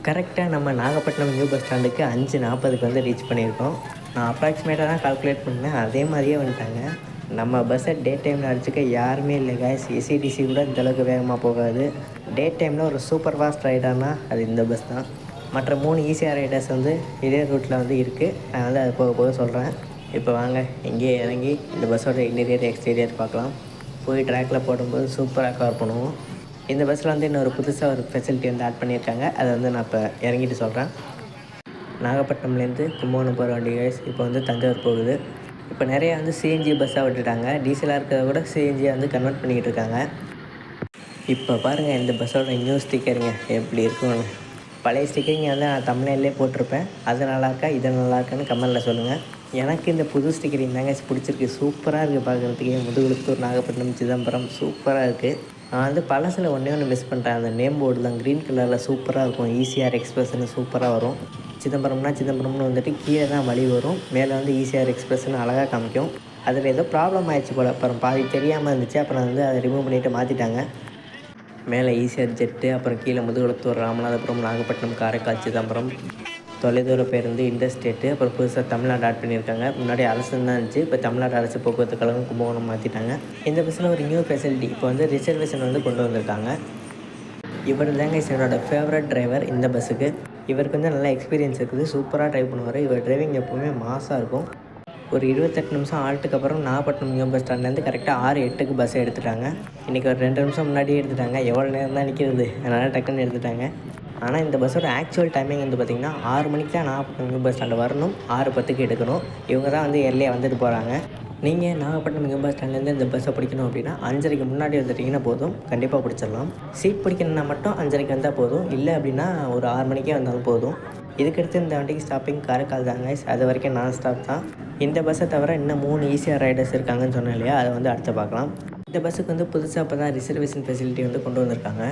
Speaker 1: கரெக்டாக நம்ம நாகப்பட்டினம் நியூ பஸ் ஸ்டாண்டுக்கு 5:40க்கு வந்து ரீச் பண்ணியிருக்கோம். நான் அப்ராக்சிமேட்டாக தான் கால்குலேட் பண்ணேன். அதே மாதிரியே வந்துட்டாங்க. நம்ம பஸ்ஸை டே டைமில் அடிச்சுக்க யாருமே இல்லை கைஸ். எஸ்இடிசி கூட இந்தளவுக்கு வேகமாக போகாது. டே டைமில் ஒரு சூப்பர் ஃபாஸ்ட் ரைடர்னால் அது இந்த பஸ் தான். மற்ற 3 ஈஸியாக ரைடர்ஸ் வந்து இதே ரூட்டில் வந்து இருக்குது. நான் வந்து அது போக போக சொல்கிறேன். இப்போ வாங்க இங்கேயே இறங்கி இந்த பஸ்ஸோட இன்டீரியர் எக்ஸ்டீரியர் பார்க்கலாம். போய் ட்ராக்கில் போடும்போது சூப்பராக கவர் பண்ணுவோம். இந்த பஸ்ஸில் வந்து இன்னொரு புதுசாக ஒரு ஃபெசிலிட்டி வந்து ஆட் பண்ணியிருக்காங்க. அதை வந்து நான் இப்போ இறங்கிட்டு சொல்கிறேன். நாகப்பட்டினம்லேருந்து கும்பகோணம் போகிற வண்டி கைஸ் இப்போ வந்து தஞ்சாவூர் போகுது. இப்போ நிறையா வந்து சிஎன்ஜி பஸ்ஸாக விட்டுட்டாங்க. டீசலாக இருக்கிறத கூட சிஎன்ஜியை வந்து கன்வெர்ட் பண்ணிக்கிட்டு இருக்காங்க. இப்போ பாருங்கள் இந்த பஸ்ஸோட நியூ ஸ்டிக்கருங்க எப்படி இருக்கும்னு. பழைய ஸ்டிக்கரிங்க வந்து நான் தமிழ்லேயே போட்டிருப்பேன். அது நல்லாயிருக்கா இது நல்லாயிருக்கான்னு கமெண்டில் சொல்லுங்கள். எனக்கு இந்த புது ஸ்டிக்கரிங் தாங்க பிடிச்சிருக்கு. சூப்பராக இருக்குது பார்க்குறதுக்கே. முதுகுளத்தூர், நாகப்பட்டினம், சிதம்பரம் சூப்பராக இருக்குது. நான் வந்து பழசில் ஒன்று மிஸ் பண்ணுறேன். அந்த நேம் போர்டு தான் க்ரீன் கலரில் சூப்பராக இருக்கும். ஈசிஆர் எக்ஸ்பிரஸ்ன்னு சூப்பராக வரும். சிதம்பரம்னு வந்துட்டு கீழே தான் வழி வரும். மேலே வந்து ஈசிஆர் எக்ஸ்பிரஸ்ன்னு அழகாக காமிக்கும். அதில் ஏதோ ப்ராப்ளம் ஆகிடுச்சு போல். அப்புறம் பாதி தெரியாமல் இருந்துச்சு. அப்புறம் வந்து அதை ரிமூவ் பண்ணிவிட்டு மாற்றிட்டாங்க. மேலே ஈசிஆர் ஜெட்டு, அப்புறம் கீழே முதுகுளத்தூர், ராமநாதபுரம், நாகப்பட்டினம், காரைக்கால், சிதம்பரம், தொலைதூர பேருந்து, இன்டர்ஸ்டேட்டு, அப்புறம் புதுசாக தமிழ்நாடு ஆட் பண்ணியிருக்காங்க. முன்னாடி அரசுன்னு தான் இருந்துச்சு. இப்போ தமிழ்நாடு அரசு போக்குவரத்து கழகம் கும்பகோணம் மாற்றிட்டாங்க. இந்த பஸ்ஸில் ஒரு நியூ ஃபெசிலிட்டி இப்போ வந்து ரிசர்வேஷன் வந்து கொண்டு வந்திருக்காங்க. இவர் தாங்க என்னோட ஃபேவரட் டிரைவர் இந்த பஸ்ஸுக்கு. இவருக்கு வந்து நல்ல எக்ஸ்பீரியன்ஸ் இருக்குது. சூப்பராக ட்ரைவ் பண்ணுவார். இவர் டிரைவிங் எப்போவுமே மாசாக இருக்கும். ஒரு 28 நிமிஷம் ஆல்ட்டுக்கு அப்புறம் நாகப்பட்டினம் நியூ பஸ் ஸ்டாண்ட்லேருந்து கரெக்டாக 6:08க்கு பஸ்ஸை எடுத்துட்டாங்க. இன்றைக்கி ஒரு 2 நிமிஷம் முன்னாடியே எடுத்துட்டாங்க. எவ்வளோ நேரம் தான் நிற்கிறது, அதனால் டக்குன்னு எடுத்துட்டாங்க. ஆனால் இந்த பஸ்ஸோட ஆக்சுவல் டைமிங் வந்து பார்த்திங்கன்னா 6 மணிக்கு தான் நாகப்பட்டினம் நியூ பஸ் ஸ்டாண்டு வரணும், 6:10க்கு எடுக்கணும். இவங்க தான் வந்து எர்லியாக வந்துட்டு போகிறாங்க. நீங்கள் நாகப்பட்டினம் நியூ பஸ் ஸ்டாண்ட்லேருந்து இந்த பஸ்ஸை பிடிக்கணும் அப்படின்னா 5:30க்கு முன்னாடி வந்துட்டிங்கன்னா போதும், கண்டிப்பாக பிடிச்சிடலாம். சீட் பிடிக்கணுன்னா மட்டும் 5:30க்கு வந்தால் போதும். இல்லை அப்படின்னா ஒரு 6 மணிக்கே வந்தாலும் போதும். இதுக்கடுத்து இந்த வண்டிக்கு ஸ்டாப்பிங் காரைக்கால் தாங்க. அது வரைக்கும் நான் ஸ்டாப் தான். இந்த பஸ்ஸை தவிர இன்னும் 3 ஈசிஆர் ரைடர்ஸ் இருக்காங்கன்னு சொன்னேன் இல்லையா, அதை வந்து அடுத்து பார்க்கலாம். இந்த பஸ்ஸுக்கு வந்து புதுசாக இப்போ தான் ரிசர்வேஷன் ஃபெசிலிட்டி வந்து கொண்டு வந்திருக்காங்க.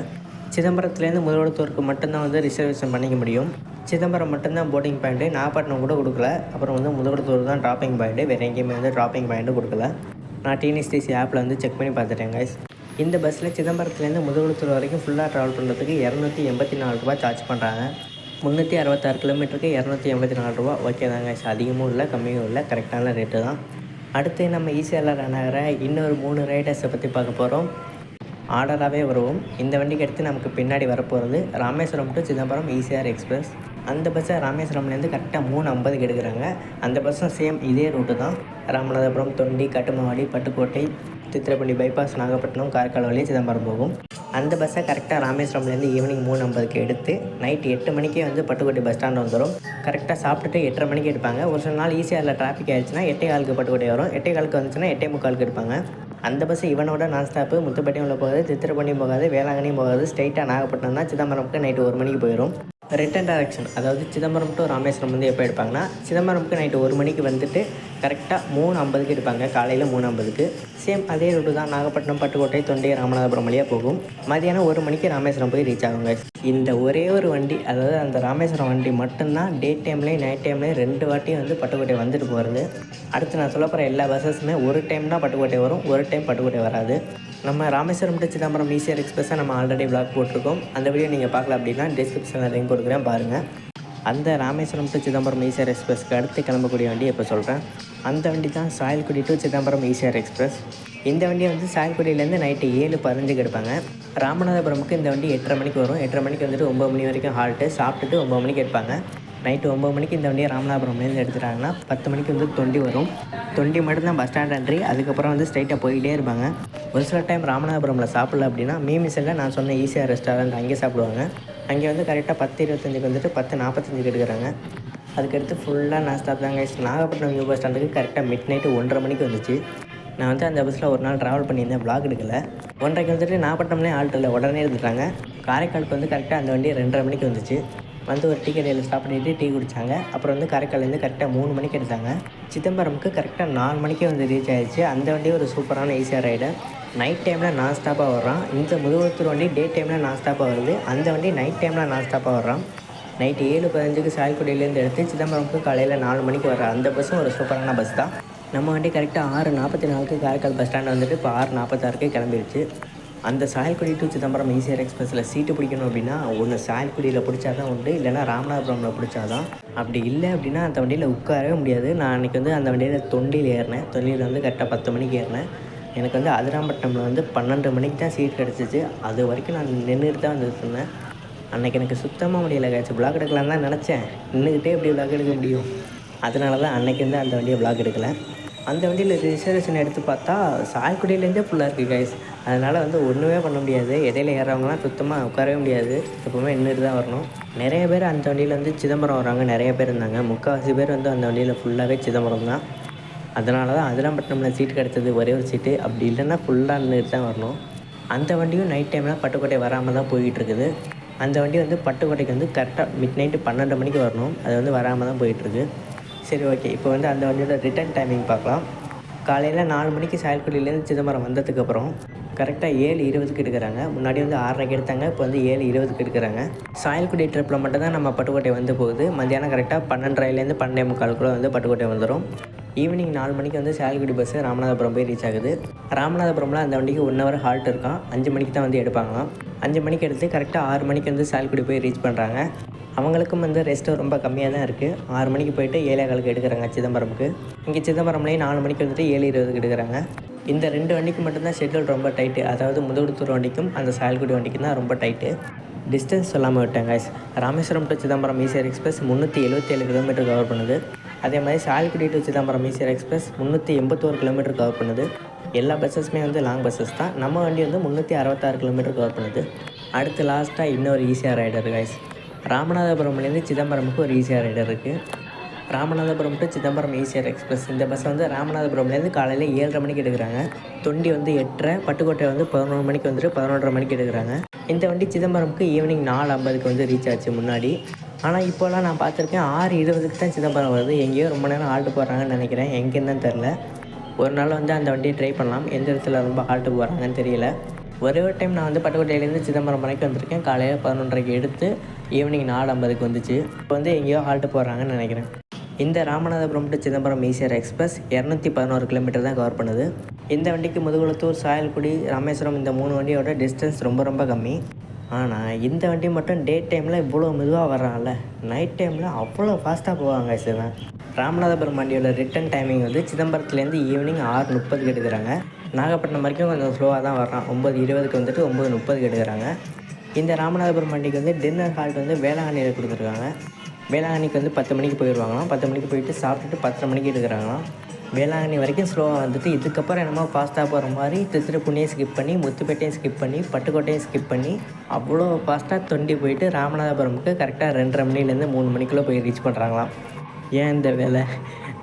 Speaker 1: சிதம்பரத்துலேருந்து முதுகுளத்தூருக்கு மட்டும்தான் வந்து ரிசர்வேஷன் பண்ணிக்க முடியும். சிதம்பரம் மட்டும்தான் போர்டிங் பாயிண்ட்டு, நாகப்பட்டினம் கூட கொடுக்கல. அப்புறம் வந்து முதுகுளத்தூர் தான் ட்ராப்பிங் பாயிண்ட்டு, வேறு எங்கேயுமே வந்து ட்ராப்பிங் பாயிண்ட்டு கொடுக்கல. நான் டிஎன்எஸ்டிசி ஆப்பில் வந்து செக் பண்ணி பார்த்துட்டேன் கைஸ். இந்த பஸ்ஸில் சிதம்பரத்துலேருந்து முதுகுளத்தூர் வரைக்கும் ஃபுல்லாக ட்ராவல் பண்ணுறதுக்கு 284 ரூபா சார்ஜ் பண்ணுறாங்க. 366 கிலோமீட்டருக்கு 284 ரூபா. ஓகே தாங்க கைஸ், அதிகமும் இல்லை கம்மியும் இல்லை, கரெக்டான ரேட்டு தான். அடுத்து நம்ம ஈசிஆரில் ரன் ஆகிற இன்னொரு 3 ரைடர்ஸை பற்றி பார்க்க போகிறோம். ஆர்டராகவே வருவோம். இந்த வண்டிக்கு அடுத்து நமக்கு பின்னாடி வரப்போகிறது Rameswaram to Chidambaram ECR express. அந்த பஸ்ஸை ராமேஸ்வரம்லேருந்து கரெக்டாக 3:50க்கு எடுக்கிறாங்க. அந்த பஸ்ஸும் சேம் இதே ரூட்டு தான். ராமநாதபுரம், தொண்டி, கட்டுமாவாடி, பட்டுக்கோட்டை, திருச்சிராப்பள்ளி பைபாஸ், நாகப்பட்டினம், காரைக்கால் வழி சிதம்பரம் போகும். அந்த பஸ்ஸை கரெக்டாக ராமேஸ்வரம்லேருந்து ஈவினிங் 3:50க்கு எடுத்து நைட்டு 8 மணிக்கே வந்து பட்டுக்கோட்டை பஸ் ஸ்டாண்டு வந்துடும். கரெக்டாக சாப்பிட்டுட்டு 8:30 மணிக்கு எடுப்பாங்க. ஒரு சில நாள் ஈசிஆரில் டிராஃபிக் ஆகிடுச்சுன்னா 8:15க்கு பட்டுக்கோட்டை வரும். 8:15க்கு வந்துச்சுன்னா 8:45க்கு எடுப்பாங்க. அந்த பஸ்ஸு இவனோட நான் ஸ்டாப்பு. முத்துப்பட்டியும் உள்ள போகாது, திருச்சிராப்பள்ளியும் போகாது, வேளாங்கண்ணியும் போகாது. ஸ்ட்ரைட்டாக நாகப்பட்டினம் தான். சிதம்பரமுக்கு நைட்டு 1 மணிக்கு போயிடும். ரிட்டன் டைரக்ஷன், அதாவது சிதம்பரம் டு ராமேஸ்வரம் வந்து எப்போ எடுப்பாங்கன்னா சிதம்பரமுக்கு நைட்டு 1 மணிக்கு வந்துட்டு கரெக்டாக 3:50க்கு எடுப்பாங்க. காலையில் 3:50க்கு. சேம் அதே ரூட்டு தான். நாகப்பட்டினம், பட்டுக்கோட்டை, தொண்டை, ராமநாதபுரம் வழியாக போகும். மதியானம் 1 மணிக்கு ராமேஸ்வரம் போய் ரீச் ஆகுங்க. இந்த ஒரே ஒரு வண்டி, அதாவது அந்த ராமேஸ்வரம் வண்டி மட்டும்தான் டே டைம்லேயும் நைட் டைம்லேயும் 2 வாட்டியும் வந்து பட்டுக்கோட்டை வந்துட்டு போகிறது. அடுத்து நான் சொல்ல போகிற எல்லா பஸ்ஸஸுமே ஒரு டைம் தான் பட்டுக்கோட்டை வரும், ஒரு டைம் பட்டுக்கோட்டை வராது. நம்ம ராமேஸ்வரம் டு சிதம்பரம் ஈசிஆர் எக்ஸ்பிரஸை நம்ம ஆல்ரெடி விளாக் போட்டிருக்கோம். அந்த வீடியோ நீங்கள் பார்க்கல அப்படின்னா டிஸ்கிரிப்ஷனில் லிங்க் கொடுக்குறேன், பாருங்கள். அந்த ராமேஸ்வரம் டு சிதம்பரம் ஈசிஆர் எக்ஸ்பிரஸ்க்கு அடுத்து கிளம்பக்கூடிய வண்டி இப்போ சொல்கிறேன். அந்த வண்டி தான் Sayalgudi to Chidambaram ECR express. இந்த வண்டியை வந்து சாயல்குடியிலேருந்து நைட்டு 7:15க்கு எடுப்பாங்க. ராமநாதபுரமுக்கு இந்த வண்டி 8:30 மணிக்கு வரும். 8:30 மணிக்கு வந்துட்டு 9 மணி வரைக்கும் ஹால்ட்டு, சாப்பிட்டுட்டு 9 மணிக்கு எடுப்பாங்க. நைட்டு 9 மணிக்கு இந்த வண்டியை ராமநாதபுரம்லேருந்து எடுத்துட்டாங்கன்னா 10 மணிக்கு வந்து தொண்டி வரும். தொண்டி மட்டும்தான் பஸ் ஸ்டாண்ட் என்ட்ரி. அதுக்கப்புறம் வந்து ஸ்ட்ரைட்டாக போய்கிட்டே இருப்பாங்க. ஒரு சில டைம் ராமநாதபுரமில் சாப்பிடல அப்படின்னா மீமிஸில் நான் சொன்ன ஈசிஆர் ரெஸ்டாரண்ட் அங்கே சாப்பிடுவாங்க. அங்கே வந்து கரெக்டாக 10:25க்கு வந்துட்டு 10:45க்கு எடுக்கிறாங்க. அதுக்கடுத்து ஃபுல்லாக நான் ஸ்டாப் தாங்க. நாகப்பட்டினம் நியூ பஸ் ஸ்டாண்டுக்கு கரெக்டாக மிட் நைட்டு 1:30 மணிக்கு வந்துச்சு. நான் வந்து அந்த பஸ்ஸில் ஒரு நாள் ட்ராவல் பண்ணியிருந்தேன், விளாக் எடுக்கல. 1:30க்கு வந்துட்டு நாகப்பட்டினம்லேயே ஆல்ட் இல்லை, உடனே எடுத்துட்டாங்க. காரைக்காலுக்கு வந்து கரெக்டாக அந்த வண்டி 2:30 மணிக்கு வந்துச்சு. வந்து ஒரு டீ கடையில் ஸ்டாப் பண்ணிவிட்டு டீ குடித்தாங்க. அப்புறம் வந்து காரைக்கால்லேருந்து கரெக்டாக 3 மணிக்கு எடுத்தாங்க. சிதம்பரமுக்கு கரெக்டாக 4 மணிக்கே வந்து ரீச் ஆகிடுச்சு. அந்த வண்டி ஒரு சூப்பரான ஈஸியாக ரைடர். நைட் டைமில் நான் ஸ்டாப்பாக வர்றான். இந்த முதுகுளத்தூர் வண்டி டே டைமில் நான் ஸ்டாப்பாக வருது. அந்த வண்டி நைட் டைமில் நான் ஸ்டாப்பாக வர்றான். நைட்டு 7:15க்கு சாயல்குடியிலேருந்து எடுத்து சிதம்பரமுக்கு காலையில் 4 மணிக்கு வர அந்த பஸ்ஸும் ஒரு சூப்பரான பஸ் தான். நம்ம வண்டி கரெக்டாக 6:44க்கு காரைக்கால் பஸ் ஸ்டாண்ட் வந்துட்டு இப்போ 6:46க்கு கிளம்பிடுச்சு. அந்த சாயல்குடி டு சிதம்பரம் ஈசிஆர் எக்ஸ்பிரஸில் சீட்டு பிடிக்கணும் அப்படின்னா ஒன்று சாயல்குடியில் பிடிச்சா தான் உண்டு, இல்லைனா ராமநாதபுரமில் பிடிச்சா தான். அப்படி இல்லை அப்படின்னா அந்த வண்டியில் உட்காரவே முடியாது. நான் அன்றைக்கி வந்து அந்த வண்டியில் தொண்டியில் ஏறினேன். தொண்டியில் வந்து கரெக்டாக 10 மணிக்கு ஏறினேன். எனக்கு வந்து அதிராம்பட்டினமில் வந்து 12 மணிக்கு தான் சீட் கிடச்சிச்சு. அது வரைக்கும் நான் நின்றுட்டு தான் வந்துட்டு இருந்தேன். அன்றைக்கி எனக்கு சுத்தமாக முடியல காய்ச்சி. விளாக் எடுக்கலான்னு தான் நினச்சேன். நின்றுக்கிட்டே எப்படி விளாக் எடுக்க முடியும்? அதனால தான் அன்றைக்கி வந்து அந்த வண்டியை விளாக் எடுக்கலை. அந்த வண்டியில் ரிசர்வேஷன் எடுத்து பார்த்தா சாயல்குடியிலேருந்தே ஃபுல்லாக இருக்குது கைஸ். அதனால் வந்து ஒன்றுமே பண்ண முடியாது. இடையில ஏறவங்கலாம் சுத்தமாக உட்காரவே முடியாது. எப்போவுமே நின்றுட்டு தான் வரணும். நிறைய பேர் அந்த வண்டியில் வந்து சிதம்பரம் வர்றவங்க நிறைய பேர் இருந்தாங்க. முக்கால்வாசி பேர் வந்து அந்த வண்டியில் ஃபுல்லாகவே சிதம்பரம் தான். அதனால தான் அதிராம்பட்டினமில் சீட்டு கிடச்சது ஒரே ஒரு சீட்டு. அப்படி இல்லைன்னா ஃபுல்லாக நின்றுட்டு தான் வரணும். அந்த வண்டியும் நைட் டைமில் பட்டுக்கோட்டை வராமல் தான் போயிட்டுருக்குது. அந்த வண்டி வந்து பட்டுக்கோட்டைக்கு வந்து கரெக்டாக மிட் நைட்டு 12 மணிக்கு வரணும். அது வந்து வராமல் தான் போயிட்டுருக்கு. சரி, ஓகே. இப்போ வந்து அந்த வண்டியோட ரிட்டர்ன் டைமிங் பார்க்கலாம். காலையில் 4 மணிக்கு சாயல்குடியிலேருந்து சிதம்பரம் வந்ததுக்கப்புறம் கரெக்டாக 7:20க்கு எடுக்கிறாங்க. முன்னாடி வந்து 6:30க்கு எடுத்தாங்க. இப்போ வந்து 7:20க்கு எடுக்கிறாங்க. சாயல்குடி ட்ரிப்பில் மட்டும் தான் நம்ம பட்டுக்கோட்டை வந்து போகுது. மத்தியானம் கரெக்டாக 12:30லேருந்து 12:45 வந்து பட்டுக்கோட்டை வந்துடும். ஈவினிங் 4 மணிக்கு வந்து சாயல்குடி பஸ்ஸு ராமநாதபுரம் போய் ரீச் ஆகுது. ராமநாதபுரமில் அந்த வண்டிக்கு 1 ஹவர் ஹால்ட் இருக்கான். 5 மணிக்கு தான் வந்து எடுப்பாங்களாம். 5 மணிக்கு எடுத்து கரெக்டாக 6 மணிக்கு வந்து சாயல்குடி போய் ரீச் பண்ணுறாங்க. அவங்களுக்கும் வந்து ரெஸ்ட்டு ரொம்ப கம்மியாக தான் இருக்குது. 6 மணிக்கு போயிட்டு 7:15க்கு எடுக்கிறாங்க சிதம்பரமுக்கு. இங்கே சிதம்பரம்லேயே 4 மணிக்கு வந்துட்டு 7:20க்கு எடுக்கிறாங்க. இந்த 2 வண்டிக்கு மட்டும்தான் ஷெட்யூல் ரொம்ப டைட்டு. அதாவது முதுகுடுத்தூர் வண்டிக்கும் அந்த சாயல்குடி வண்டிக்கும் தான் ரொம்ப டைட்டு. டிஸ்டன்ஸ் சொல்லாமல் விட்டேன் guys. Rameswaram to Chidambaram ECR express 377 kilometre cover பண்ணுது. அதே மாதிரி Sayalgudi to Chidambaram ECR express 381 kilometre cover பண்ணுது. எல்லா பஸ்ஸஸுமே வந்து லாங் பஸ்ஸஸ் தான். நம்ம வண்டி வந்து 366 கிலோமீட்டர் கவர் பண்ணுது. அடுத்து லாஸ்ட்டாக இன்னொரு ஈசிஆர் ரைடர் கைஸ். ராமநாதபுரம்லேருந்து சிதம்பரமுக்கு ஒரு ஈசிஆர் ரைடர் இருக்குது. Ramanathapuram to Chidambaram ECR express. இந்த பஸ்ஸை வந்து ராமநாதபுரம்லேருந்து காலையில் 7:30 மணிக்கு எடுக்கிறாங்க. தொண்டி வந்து 8:30, பட்டுக்கோட்டை வந்து 11 மணிக்கு வந்துட்டு 11:30 மணிக்கு எடுக்கிறாங்க. இந்த வண்டி சிதம்பரமுக்கு ஈவினிங் 4:50க்கு வந்து ரீச் ஆச்சு முன்னாடி. ஆனால் இப்போலாம் நான் பார்த்துருக்கேன் 6:20க்கு தான் சிதம்பரம் வருது. எங்கேயோ ரொம்ப நேரம் ஹால்ட்டு போடுறாங்கன்னு நினைக்கிறேன். எங்கேன்னு தெரில. ஒரு நாள் வந்து அந்த வண்டியை ட்ரை பண்ணலாம். எந்த இடத்துல ரொம்ப ஹால்ட்டு போடுறாங்கன்னு தெரியல. ஒரே ஒரு டைம் நான் வந்து பட்டுக்கோட்டையிலேருந்து சிதம்பரம் வரைக்கும் வந்திருக்கேன். காலையில் 11:30க்கு எடுத்து ஈவினிங் 4:50க்கு வந்துச்சு. இப்போ வந்து எங்கேயோ ஹால்ட்டு போடுறாங்கன்னு நினைக்கிறேன். இந்த Ramanathapuram to Chidambaram ECR express 211 kilometre தான் கவர் பண்ணுது. இந்த வண்டிக்கு முதுகுளத்தூர், சாயல்குடி, ராமேஸ்வரம் இந்த 3 வண்டியோட டிஸ்டன்ஸ் ரொம்ப ரொம்ப கம்மி. ஆனால் இந்த வண்டி மட்டும் டே டைமில் இவ்வளோ மெதுவாக வர்றாங்கல்ல, நைட் டைமில் அவ்வளோ ஃபாஸ்ட்டாக போவாங்க சிவன். ராமநாதபுரம் வண்டியோட ரிட்டன் டைமிங் வந்து சிதம்பரத்துலேருந்து ஈவினிங் 6:30க்கு எடுக்கிறாங்க. நாகப்பட்டினம் வரைக்கும் கொஞ்சம் ஸ்லோவாக தான் வர்றான். 9:20க்கு வந்துட்டு 9:30க்கு எடுக்கிறாங்க. இந்த ராமநாதபுரம் வண்டிக்கு வந்து டின்னர் ஹால்ட் வந்து வேளாங்கண்ணியில் கொடுத்துருக்காங்க. வேளாங்கண்ணிக்கு வந்து 10 மணிக்கு போயிடுவாங்களாம். 10 மணிக்கு போயிட்டு சாப்பிட்டுட்டு 10:30 மணிக்கு எடுக்கிறாங்களாம். வேளாங்கண்ணி வரைக்கும் ஸ்லோவாக வந்துட்டு இதுக்கப்புறம் என்னமோ ஃபாஸ்ட்டாக போகிற மாதிரி திருத்துறைப்பூண்டியும் ஸ்கிப் பண்ணி, முத்துப்பேட்டையும் ஸ்கிப் பண்ணி, பட்டுக்கோட்டையும் ஸ்கிப் பண்ணி அவ்வளோ ஃபாஸ்ட்டாக தொண்டி போயிட்டு ராமநாதபுரமுக்கு கரெக்டாக 2:30 மணிலேருந்து 3 மணிக்குள்ளே போய் ரீச் பண்ணுறாங்களாம். ஏன் இந்த வேலை?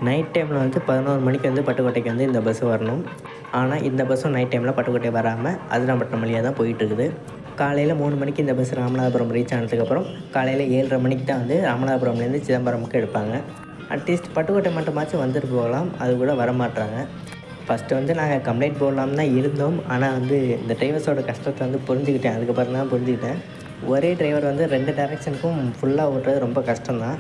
Speaker 1: நைட் டைமில் வந்து 11 மணிக்கு வந்து பட்டுக்கோட்டைக்கு வந்து இந்த பஸ்ஸு வரணும். ஆனால் இந்த பஸ்ஸும் நைட் டைமில் பட்டுக்கோட்டை வராமல் அதிராம்பட்டினம் வழியாக தான் போயிட்டுருக்குது. காலையில் 3 மணிக்கு இந்த பஸ் ராமநாதபுரம் ரீச் ஆனதுக்கப்புறம் காலையில் 7:30 மணிக்கு தான் வந்து ராமநாதபுரம்லேருந்து சிதம்பரமுக்கு எடுப்பாங்க. அட்லீஸ்ட் பட்டுக்கோட்டை மட்டுமாச்சும் வந்துட்டு போகலாம். அது கூட வரமாட்டாங்க. ஃபஸ்ட்டு வந்து நாங்கள் கம்ப்ளைண்ட் போடலாம்னு தான் இருந்தோம். ஆனால் வந்து இந்த டிரைவர்ஸோட கஷ்டத்தை வந்து புரிஞ்சுக்கிட்டேன். அதுக்கப்புறம் தான் புரிஞ்சுக்கிட்டேன். ஒரே டிரைவர் வந்து 2 டைரெக்ஷனுக்கும் ஃபுல்லாக ஓட்டுறது ரொம்ப கஷ்டம்தான்.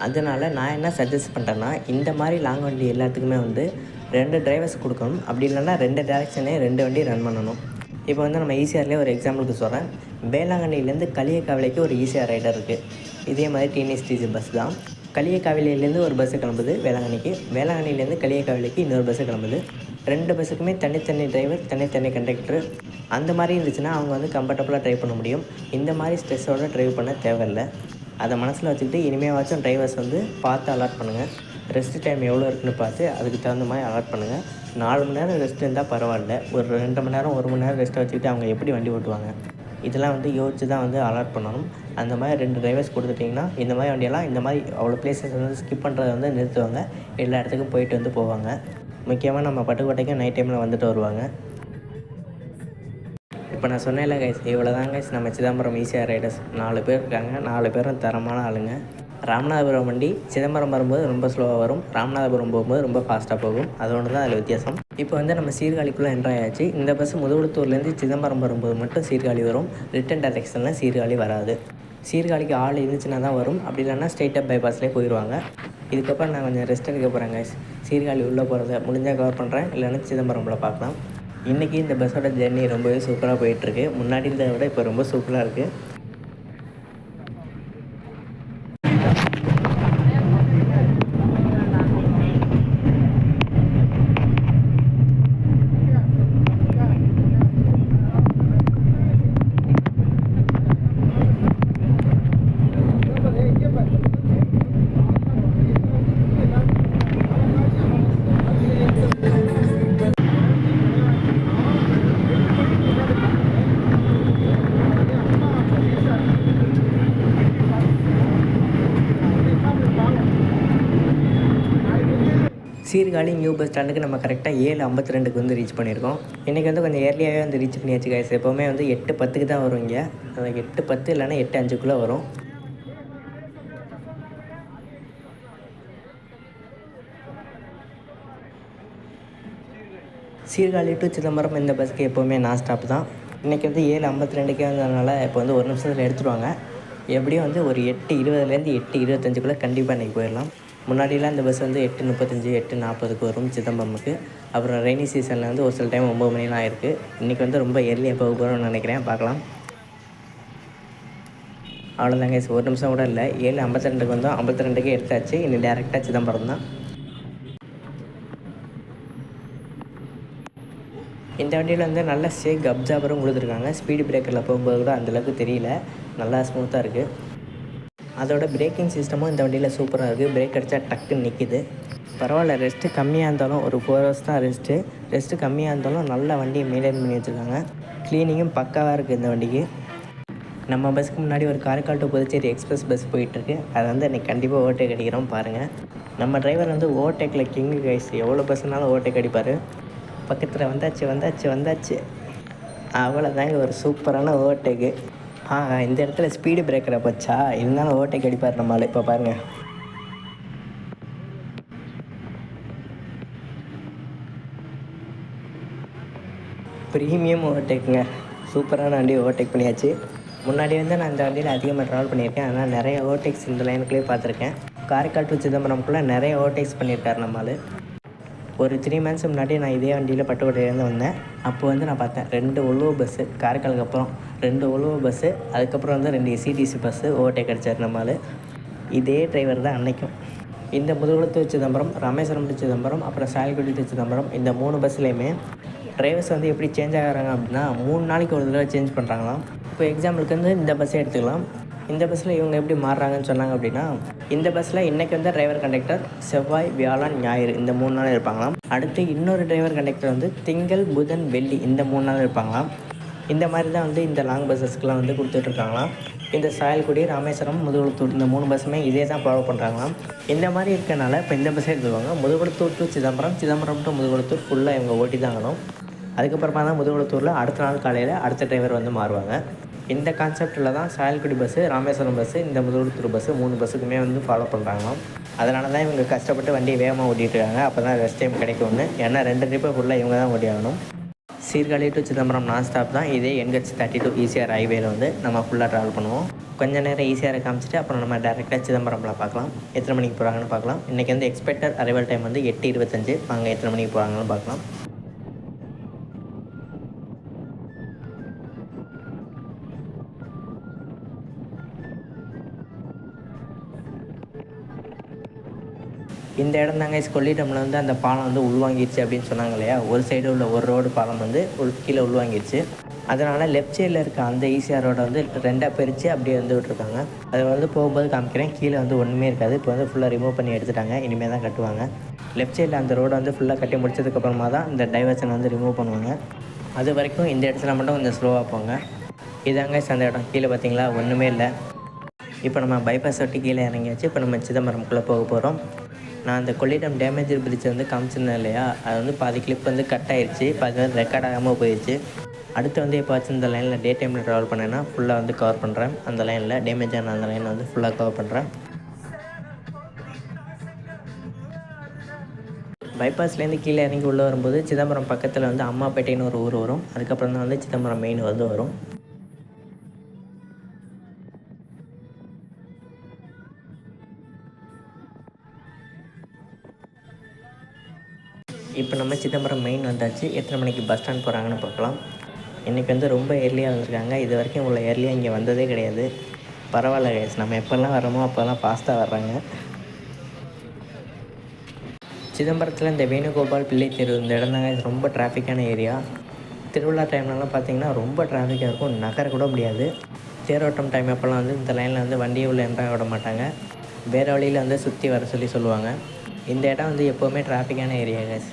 Speaker 1: அதனால் நான் என்ன சஜஸ்ட் பண்ணுறேன்னா, இந்த மாதிரி லாங் வண்டி எல்லாத்துக்குமே வந்து 2 டிரைவர்ஸ் கொடுக்கணும். அப்படி இல்லைன்னா 2 டைரெக்ஷனே 2 வண்டி ரன் பண்ணணும். இப்போ வந்து நம்ம ஈசிஆர்லேயே ஒரு எக்ஸாம்பிளுக்கு சொல்கிறேன். வேளாங்கண்ணிலேருந்து களியக்காவிளைக்கு ஒரு ஈசிஆர் ரைடர் இருக்குது. இதே மாதிரி டிஎன்எஸ்டிசி பஸ் தான். களியக்காவிலையிலேருந்து ஒரு பஸ்ஸு கிளம்புது வேளாங்கண்ணிக்கு. வேளாங்கண்ணிலேருந்து களியக்காவிலைக்கு இன்னொரு பஸ்ஸு கிளம்புது. 2 பஸ்ஸுக்குமே தனித்தனி டிரைவர், தனித்தனி கண்டக்டர். அந்த மாதிரி இருந்துச்சுன்னா அவங்க வந்து கம்ஃபர்டபுளாக ட்ரைவ் பண்ண முடியும். இந்த மாதிரி ஸ்ட்ரெஸ்ஸோடு ட்ரைவ் பண்ண தேவையில்லை. அதை மனசில் வச்சுக்கிட்டு இனிமேவாச்சும் டிரைவர்ஸ் வந்து பார்த்து அலாட் பண்ணுங்கள். ரெஸ்ட் டைம் எவ்வளோ இருக்குன்னு பார்த்து அதுக்கு தகுந்த மாதிரி அலாட் பண்ணுங்கள். 4 மணி நேரம் ரெஸ்ட் இருந்தால் பரவாயில்ல. ஒரு 2 மணி நேரம் 1 மணி நேரம் ரெஸ்ட்டை வச்சுக்கிட்டு அவங்க எப்படி வண்டி ஓட்டுவாங்க? இதெல்லாம் வந்து யோசிச்சு தான் வந்து அலாட் பண்ணணும். அந்த மாதிரி 2 டிரைவர்ஸ் கொடுத்துட்டிங்கன்னா இந்த மாதிரி வண்டியெல்லாம் இந்த மாதிரி அவ்வளோ பிளேசஸ் வந்து ஸ்கிப் பண்ணுறதை வந்து நிறுத்துவாங்க. எல்லா இடத்துக்கும் போயிட்டு வந்து போவாங்க. முக்கியமாக நம்ம பட்டுக்கோட்டைக்கும் நைட் டைமில் வந்துட்டு வருவாங்க. இப்போ நான் சொன்னேன்ல கைஸ், இவ்வளோ தான் கைஸ் நம்ம சிதம்பரம் ஈசிஆர் ரைடர்ஸ் 4 பேர் இருக்காங்க. 4 பேரும் தரமான ஆளுங்க. ராமநாதபுரம் வண்டி சிதம்பரம் வரும்போது ரொம்ப ஸ்லோவாக வரும். ராமநாதபுரம் போகும்போது ரொம்ப ஃபாஸ்ட்டாக போகும். அது ஒன்று தான் அதில் வித்தியாசம். இப்போ வந்து நம்ம சீர்காழிக்குள்ளே என்ட்ரு ஆயாச்சு. இந்த பஸ் முதுகுளத்தூர்லேருந்து சிதம்பரம் வரும்போது மட்டும் சீர்காழி வரும். ரிட்டன் டைரெக்ஷனில் சீர்காழி வராது. சீர்காழிக்கு ஆள் இருந்துச்சுன்னா தான் வரும். அப்படி இல்லைன்னா ஸ்ட்ரெயிட்டாக பைபாஸ்லேயே போயிடுவாங்க. இதுக்கப்புறம் நான் கொஞ்சம் ரெஸ்ட் எடுக்க போகிறேன் கைஸ். சீர்காழி உள்ளே போகிறத முடிஞ்சால் கவர் பண்ணுறேன். இல்லைன்னா சிதம்பரமில் பார்க்கலாம். இன்றைக்கி இந்த பஸ்ஸோட ஜெர்னி ரொம்பவே சூப்பராக போயிட்டுருக்கு. முன்னாடி இருந்ததை விட இப்போ ரொம்ப சூப்பராக இருக்குது. சீர்காழி நியூ பஸ் ஸ்டாண்டுக்கு நம்ம கரெக்டாக 7:52க்கு வந்து ரீச் பண்ணியிருக்கோம். இன்றைக்கி வந்து கொஞ்சம் ஏர்லியாகவே வந்து ரீச் பண்ணியாச்சு கைஸ். எப்போவுமே வந்து 8:10க்கு தான் வரும் இங்கே. 8:10 இல்லைன்னா 8:05க்குள்ளே வரும். சீர்காழி டு சிதம்பரம் இந்த பஸ்ஸுக்கு எப்போவுமே நான் ஸ்டாப் தான். இன்றைக்கி வந்து 7:52க்கே வந்ததுனால இப்போ வந்து ஒரு நிமிஷத்தில் எடுத்துருவாங்க. எப்படியும் வந்து ஒரு 8:20லேருந்து 8:25க்குள்ளே கண்டிப்பாக இன்றைக்கி போயிடலாம். முன்னாடிலாம் இந்த பஸ் வந்து 8:35 8:40க்கு வரும் சிதம்பரமுக்கு. அப்புறம் ரெய்னி சீசனில் வந்து ஒரு சில டைம் 9 மணிலாம் ஆயிருக்கு. இன்றைக்கி வந்து ரொம்ப ஏர்லியாக போக போகிறோம்னு நினைக்கிறேன், பார்க்கலாம். அவ்வளோதாங்க, ஒரு நிமிஷம் கூட இல்லை. 7:52க்கு வந்தோம், 52க்கே எடுத்தாச்சு. இன்னும் டேரெக்டாக சிதம்பரம் தான். இந்த வண்டியில் வந்து நல்ல ஷேக் அப்சார்பரும் கொடுத்துருக்காங்க. ஸ்பீடு பிரேக்கரில் போகும்போது கூட அந்தளவுக்கு தெரியல, நல்லா ஸ்மூத்தாக இருக்குது. அதோட பிரேக்கிங் சிஸ்டமும் இந்த வண்டியில் சூப்பராக இருக்குது. பிரேக் அடித்தா டக்குன்னு நிற்கிது. பரவாயில்ல, ரெஸ்ட்டு கம்மியாக இருந்தாலும் ஒரு 4 ஹவர்ஸ் தான் ரெஸ்ட்டு கம்மியாக இருந்தாலும் நல்லா வண்டியை மெயின்டைன் பண்ணி வச்சுருக்காங்க. க்ளீனிங்கும் பக்காவாக இருக்குது இந்த வண்டிக்கு. நம்ம பஸ்ஸுக்கு முன்னாடி ஒரு Karaikal to Puducherry express bus போயிட்டுருக்கு. அதை வந்து இன்றைக்கி கண்டிப்பாக ஓவர்டேக் அடிக்கிறோம் பாருங்கள். நம்ம டிரைவர் வந்து ஓவர்டேக்கில் கிங்கு கைஸ். எவ்வளோ பஸ்ஸுனாலும் ஓவர்டேக் அடிப்பார். பக்கத்தில் வந்தாச்சு. அவ்வளோதாங்க, ஒரு சூப்பரான ஓவர்டேக்கு. இந்த இடத்துல ஸ்பீடு பிரேக்கரை பச்சா இருந்தாலும் ஓவர்டேக் அடிப்பார் நம்மளால். இப்போ பாருங்கள், ப்ரீமியம் ஓவர்டேக்குங்க. சூப்பரான வண்டி ஓவர்டேக் பண்ணியாச்சு. முன்னாடி வந்து நான் இந்த வண்டியில் அதிகமாக ட்ராவல் பண்ணியிருக்கேன். ஆனால் நிறைய ஓவர்டேக்ஸ் இந்த லைனுக்குள்ளேயே பார்த்துருக்கேன். காரைக்கால் டு சிதம்பரம்குள்ளே நிறைய ஓவர்டேக்ஸ் பண்ணியிருக்காரு நம்மளால். ஒரு 3 months முன்னாடி நான் இதே வண்டியில் பட்டுக்கோட்டையிலேருந்து வந்தேன். அப்போ வந்து நான் பார்த்தேன் 2 ஒல்வோ பஸ்ஸு, காரைக்காலுக்கு அப்புறம் 2 ஒல்வோ பஸ்ஸு, அதுக்கப்புறம் வந்து 2 எஸ்இடிசி பஸ்ஸு ஓவர்டேக் அடித்தார் நம்மளால். இதே டிரைவர் தான் அன்றைக்கும். இந்த முதுகுளத்து சிதம்பரம், ராமேஸ்வரம் டு சிதம்பரம், அப்புறம் சாயல்குடி டு சிதம்பரம், இந்த 3 பஸ்லேயுமே டிரைவர்ஸ் வந்து எப்படி சேஞ்ச் ஆகிறாங்க அப்படின்னா 3 நாளைக்கு ஒரு தடவை சேஞ்ச் பண்ணுறாங்களாம். இப்போ எக்ஸாம்பிளுக்கு வந்து இந்த பஸ்ஸே எடுத்துக்கலாம். இந்த பஸ்ஸில் இவங்க எப்படி மாறுறாங்கன்னு சொன்னாங்க அப்படின்னா, இந்த பஸ்ஸில் இன்றைக்கி வந்து டிரைவர் கண்டக்டர் செவ்வாய், வியாழன், ஞாயிறு இந்த 3 நாள் இருப்பாங்களாம். அடுத்து இன்னொரு டிரைவர் கண்டக்டர் வந்து திங்கள், புதன், வெள்ளி இந்த 3 நாள் இருப்பாங்களாம். இந்த மாதிரி தான் வந்து இந்த லாங் பஸ்ஸஸ்க்கெலாம் வந்து கொடுத்துட்ருக்காங்களாம். இந்த சாயல்குடி, ராமேஸ்வரம், முதுகுளத்தூர் இந்த 3 பஸ்ஸுமே இதே தான் ஃபாலோ பண்ணுறாங்களாம். இந்த மாதிரி இருக்கனால இப்போ இந்த பஸ்ஸே எடுத்துக்குவாங்க. முதுகுளத்தூர் டு சிதம்பரம், சிதம்பரம் டு முதுகுளத்தூர் ஃபுல்லாக இவங்க ஓட்டி தாங்கணும். அதுக்கப்புறமா தான் முதுகுளத்தூரில் அடுத்த நாள் காலையில் அடுத்த டிரைவர் வந்து மாறுவாங்க. இந்த கான்செப்டில் தான் சாயல்குடி பஸ்ஸு, ராமேஸ்வரம் பஸ்ஸு, இந்த முதுகுளத்தூர் பஸ்ஸு 3 பஸ்ஸுக்குமே வந்து ஃபாலோ பண்ணுறாங்களாம். அதனால தான் இவங்க கஷ்டப்பட்டு வண்டியை வேகமாக ஓட்டிகிட்ருக்காங்க. அப்போ தான் ரெஸ்ட் டைம் கிடைக்கும்னு. ஏன்னா 2 ட்ரிப்பை ஃபுல்லாக இவங்க தான் ஓட்டி ஆகணும். சீர்காழி டு சிதம்பரம் நான் ஸ்டாப் தான். இதே NH32 ஈசிஆர் ஹைவேல வந்து நம்ம ஃபுல்லாக ட்ராவல் பண்ணுவோம். கொஞ்சம் நேரம் ஈஸியாக காமிச்சிட்டு அப்புறம் நம்ம டேரெக்டாக சிதம்பரமில் பார்க்கலாம். எத்தனை மணிக்கு போகிறாங்கன்னு பார்க்கலாம். இன்றைக்கி வந்து எக்ஸ்பெக்டட் அரைவல் டைம் வந்து 8:25. வாங்க எத்தனை மணிக்கு போகிறாங்கன்னு பார்க்கலாம். இந்த இடம் தாங்க கொள்ளிடமில் வந்து அந்த பாலம் வந்து உள்வாங்கிடுச்சு அப்படின்னு சொன்னாங்க இல்லையா. ஒரு சைடு உள்ள ஒரு ரோடு பாலம் வந்து கீழே உள்வாங்கிடுச்சு. அதனால் லெஃப்ட் சைடில் இருக்க அந்த ஈசிஆர் ரோடை வந்து 2ஆக பிரித்து அப்படியே வந்து விட்டுருக்காங்க. அதை வந்து போகும்போது காமிக்கிறேன். கீழே வந்து ஒன்றுமே இருக்காது. இப்போ வந்து ஃபுல்லாக ரிமூவ் பண்ணி எடுத்துட்டாங்க. இனிமேல் தான் கட்டுவாங்க. லெஃப்ட் சைடில் அந்த ரோடை வந்து ஃபுல்லாக கட்டி முடிச்சதுக்கப்புறமா தான் இந்த டைவர்ஷன் வந்து ரிமூவ் பண்ணுவாங்க. அது வரைக்கும் இந்த இடத்துல மட்டும் கொஞ்சம் ஸ்லோவாக போங்க. இதாங்க அந்த இடம். கீழே பார்த்தீங்களா ஒன்றுமே இல்லை. இப்போ நம்ம பைபாஸ் ஒட்டி கீழே இறங்கியாச்சு. இப்போ நம்ம சிதம்பரம்குள்ளே போக போகிறோம். நான் அந்த கொள்ளிடம் டேமேஜ் பிரிட்ஜை வந்து காமிச்சிருந்தேன் இல்லையா, அது வந்து பாதி கிளிப் வந்து கட் ஆகிடுச்சு. பாதி வந்து ரெக்கார்ட் ஆகாமல் போயிடுச்சு. அடுத்து வந்து இப்போ வச்சு இந்த லைனில் டே டைமில் ட்ராவல் பண்ணேன்னா ஃபுல்லாக வந்து கவர் பண்ணுறேன். அந்த லைனில் டேமேஜ் ஆன அந்த லைனை வந்து ஃபுல்லாக கவர் பண்ணுறேன். பைபாஸ்லேருந்து கீழே இறங்கி உள்ளே வரும்போது சிதம்பரம் பக்கத்தில் வந்து அம்மாப்பேட்டைன்னு ஒரு ஊர் வரும். அதுக்கப்புறம் தான் வந்து சிதம்பரம் மெயின் வந்து வரும். இப்போ நம்ம சிதம்பரம் மெயின் வந்தாச்சு. எத்தனை மணிக்கு பஸ் ஸ்டாண்ட் போகிறாங்கன்னு பார்க்கலாம். இன்றைக்கி வந்து ரொம்ப ஏர்லியாக வந்திருக்காங்க. இது வரைக்கும் உள்ள ஏர்லியாக இங்கே வந்ததே கிடையாது. பரவாயில்ல கைஸ், நம்ம எப்போல்லாம் வரோமோ அப்போல்லாம் ஃபாஸ்ட்டாக வர்றாங்க. சிதம்பரத்தில் இந்த வேணுகோபால் பிள்ளை தெரு இந்த இடம் தாங்க ரொம்ப டிராஃபிக்கான ஏரியா. திருவிழா டைம்லலாம் பார்த்திங்கன்னா ரொம்ப டிராஃபிக்காக இருக்கும். நகர கூட முடியாது. தேரோட்டம் டைம் அப்போல்லாம் வந்து இந்த லைனில் வந்து வண்டியை உள்ள என்ட்ராக விட மாட்டாங்க. வேறு வழியில் வந்து சுற்றி வர சொல்லுவாங்க. இந்த இடம் வந்து எப்போவுமே டிராஃபிக்கான ஏரியா கைஸ்.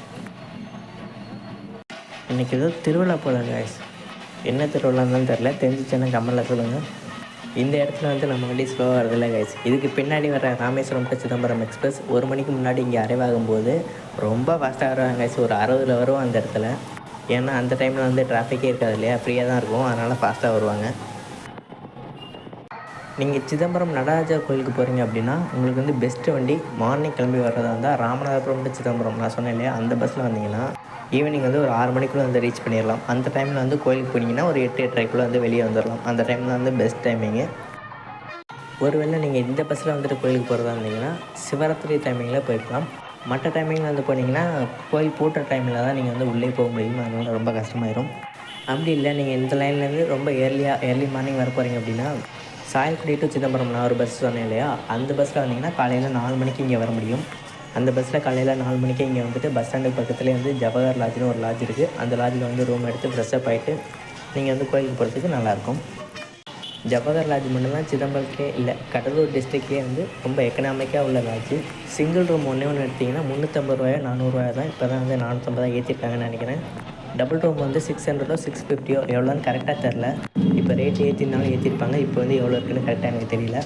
Speaker 1: இன்றைக்கி ஏதோ திருவிழா போல கைஸ். என்ன திருவிழான்னு தெரில, தெரிஞ்சிச்சுன்னா கம்மலில் சொல்லுங்கள். இந்த இடத்துல வந்து நம்ம வண்டி ஸ்லோவாக வரதில்ல கைஸ். இதுக்கு பின்னாடி வர ராமேஸ்வரம் டு சிதம்பரம் எக்ஸ்பிரஸ் 1 மணிக்கு முன்னாடி இங்கே அரைவாகும்போது ரொம்ப ஃபாஸ்ட்டாக வருவாங்க கைஸ். ஒரு 60ல் வரும் அந்த இடத்துல. ஏன்னா அந்த டைமில் வந்து டிராஃபிக்கே இருக்காது இல்லையா, ஃப்ரீயாக தான் இருக்கும், அதனால் ஃபாஸ்ட்டாக வருவாங்க. நீங்கள் சிதம்பரம் நடராஜர் கோயிலுக்கு போகிறீங்க அப்படின்னா உங்களுக்கு வந்து பெஸ்ட்டு வண்டி மார்னிங் கிளம்பி வர்றதா இருந்தால் ராமநாதபுரம் டு சிதம்பரம் நான் சொன்னேன் இல்லையா, அந்த பஸ்ஸில் வந்தீங்கன்னா ஈவினிங் வந்து ஒரு 6 மணிக்குள்ளே வந்து ரீச் பண்ணிடலாம். அந்த டைமில் வந்து கோயிலுக்கு போனீங்கன்னா ஒரு 8 8:30க்குள்ளே வந்து வெளியே வந்துடலாம். அந்த டைமில் வந்து பெஸ்ட் டைமிங்கு. ஒருவேளை நீங்கள் இந்த பஸ்ஸில் வந்துட்டு கோயிலுக்கு போகிறதா இருந்தீங்கன்னா சிவராத்திரி டைமிங்கில் போயிருக்கலாம். மற்ற டைமிங்கில் வந்து போனீங்கன்னா கோயில் பூட்டுற டைமில் தான் நீங்கள் வந்து உள்ளே போக முடியும், அதனால் ரொம்ப கஷ்டமாயிரும். அப்படி இல்லை நீங்கள் இந்த லைன்லேருந்து ரொம்ப ஏர்லி மார்னிங் வர போகிறீங்க அப்படின்னா சாயல்குடி டு சிதம்பரம் நான் ஒரு பஸ் சொன்னேன் இல்லையா, அந்த பஸ்ஸில் வந்தீங்கன்னா காலையில் 4 மணிக்கு இங்கே வர முடியும். அந்த பஸ்ஸில் காலையில் 4 மணிக்கு இங்கே வந்துட்டு பஸ் ஸ்டாண்டுக்கு பக்கத்துலேயே வந்து ஜவஹர் லாட்ஜ்னு ஒரு லாட்ஜ் இருக்குது. அந்த லாட்ஜில் வந்து ரூம் எடுத்து ஃப்ரெஷ்ஷப் ஆகிட்டு நீங்கள் வந்து கோயிலுக்கு போகிறதுக்கு நல்லாயிருக்கும். ஜவஹர் லாட்ஜ் மட்டும்தான் சிதம்பரத்துலேயே இல்லை கடலூர் டிஸ்ட்ரிக்ட்லேயே வந்து ரொம்ப எக்கனாமிக்காக உள்ள லாட்ஜ். சிங்கிள் ரூம் ஒன்று எடுத்திங்கன்னா 350 ரூபாயோ 400 தான். இப்போ தான் வந்து 450 ஏற்றிருக்காங்கன்னு நினைக்கிறேன். டபுள் ரூம் வந்து 600 650 எவ்வளோன்னு கரெக்டாக தெரில. இப்போ ரேட் ஏற்றிருந்தாலும் ஏற்றிருப்பாங்க. இப்போ வந்து எவ்வளோ இருக்குன்னு கரெக்டாக எனக்கு தெரியல.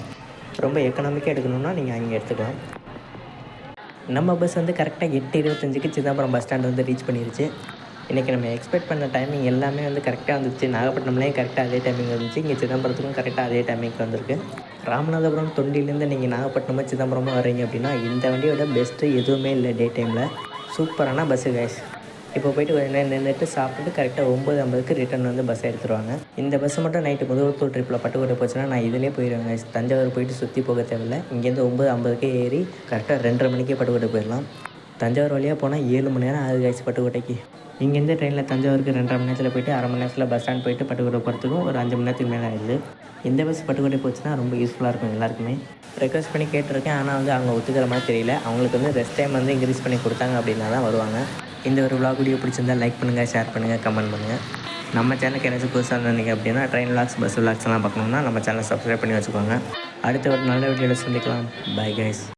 Speaker 1: ரொம்ப எக்கனாமிக்காக எடுக்கணுன்னா நீங்கள் அங்கே எடுத்துக்கலாம். நம்ம பஸ் வந்து கரெக்டாக 8:25க்கு சிதம்பரம் பஸ் ஸ்டாண்ட் வந்து ரீச் பண்ணிருச்சு. இன்றைக்கி நம்ம எக்ஸ்பெக்ட் பண்ண டைமிங் எல்லாமே வந்து கரெக்டாக வந்துச்சு. நாகப்பட்டினம்லேயும் கரெக்டாக அதே டைமிங் வந்துச்சு. இங்கே சிதம்பரத்துக்கும் கரெக்டாக அதே டைமிங்க்கு வந்திருக்கு. ராமநாதபுரம் தொண்டிலேருந்து நீங்கள் நாகப்பட்டினமோ சிதம்பரமோ வரீங்க அப்படின்னா இந்த வண்டியோட பெஸ்ட்டு எதுவுமே இல்லை. டே டைமில் சூப்பரான பஸ்ஸு கைஸ். இப்போ போய்ட்டு கொஞ்ச நேரம் நின்றுட்டு சாப்பிட்டு கரெக்டாக 9:50க்கு ரிட்டன் வந்து பஸ் எடுத்துருவாங்க. இந்த பஸ்ஸு மட்டும் நைட்டு முதல்த்தூர் ட்ரிப்பில் பட்டுக்கோட்டை போச்சுன்னா நான் இதிலே போயிடுவேங்க. தஞ்சாவூர் போயிட்டு சுற்றி போக தேவையில்லை. இங்கேருந்து 9:50க்கே ஏறி கரெக்டாக 2:30 மணிக்கே பட்டுக்கோட்டை போயிடலாம். தஞ்சாவூர் வழியாக போனால் 7 மணி நேரம் ஆகுது கைஸ் பட்டுக்கோட்டைக்கு. இங்கேருந்து ட்ரெயினில் தஞ்சாவூருக்கு 2:30 மணி நேரத்தில் போய்ட்டு 1/2 மணி நேரத்தில் பஸ் ஸ்டாண்ட் போய்ட்டு பட்டுக்கோட்டை போகிறதுக்கும் ஒரு 5 மணி நேரத்துக்கு மேலே ஆயிடுது. இந்த பஸ் பட்டுக்கோட்டை போச்சுன்னா ரொம்ப யூஸ்ஃபுல்லாக இருக்கும் எல்லாருக்குமே. ரெக்வஸ்ட் பண்ணி கேட்டிருக்கேன், ஆனால் வந்து அவங்க ஒத்துக்கிற மாதிரி தெரியல. அவங்களுக்கு வந்து ரெஸ்ட் டைம் வந்து இன்க்ரீஸ் பண்ணி கொடுத்தாங்க அப்படின்னா தான் வருவாங்க. இந்த ஒரு vlog வீடியோ பிடிச்சிருந்தால் லைக் பண்ணுங்கள், ஷேர் பண்ணுங்கள், கமெண்ட் பண்ணுங்கள். நம்ம சேனலுக்கு ஏதாச்சும் புதுசாக இருந்தீங்க அப்படின்னா ட்ரெயின் vlogs பஸ் vlogs எல்லாம் பார்க்கணுன்னா நம்ம சேனலை சப்ஸ்கிரைப் பண்ணி வச்சுக்கோங்க. அடுத்த ஒரு நல்ல வீடியோவில் சந்திக்கலாம். Bye guys.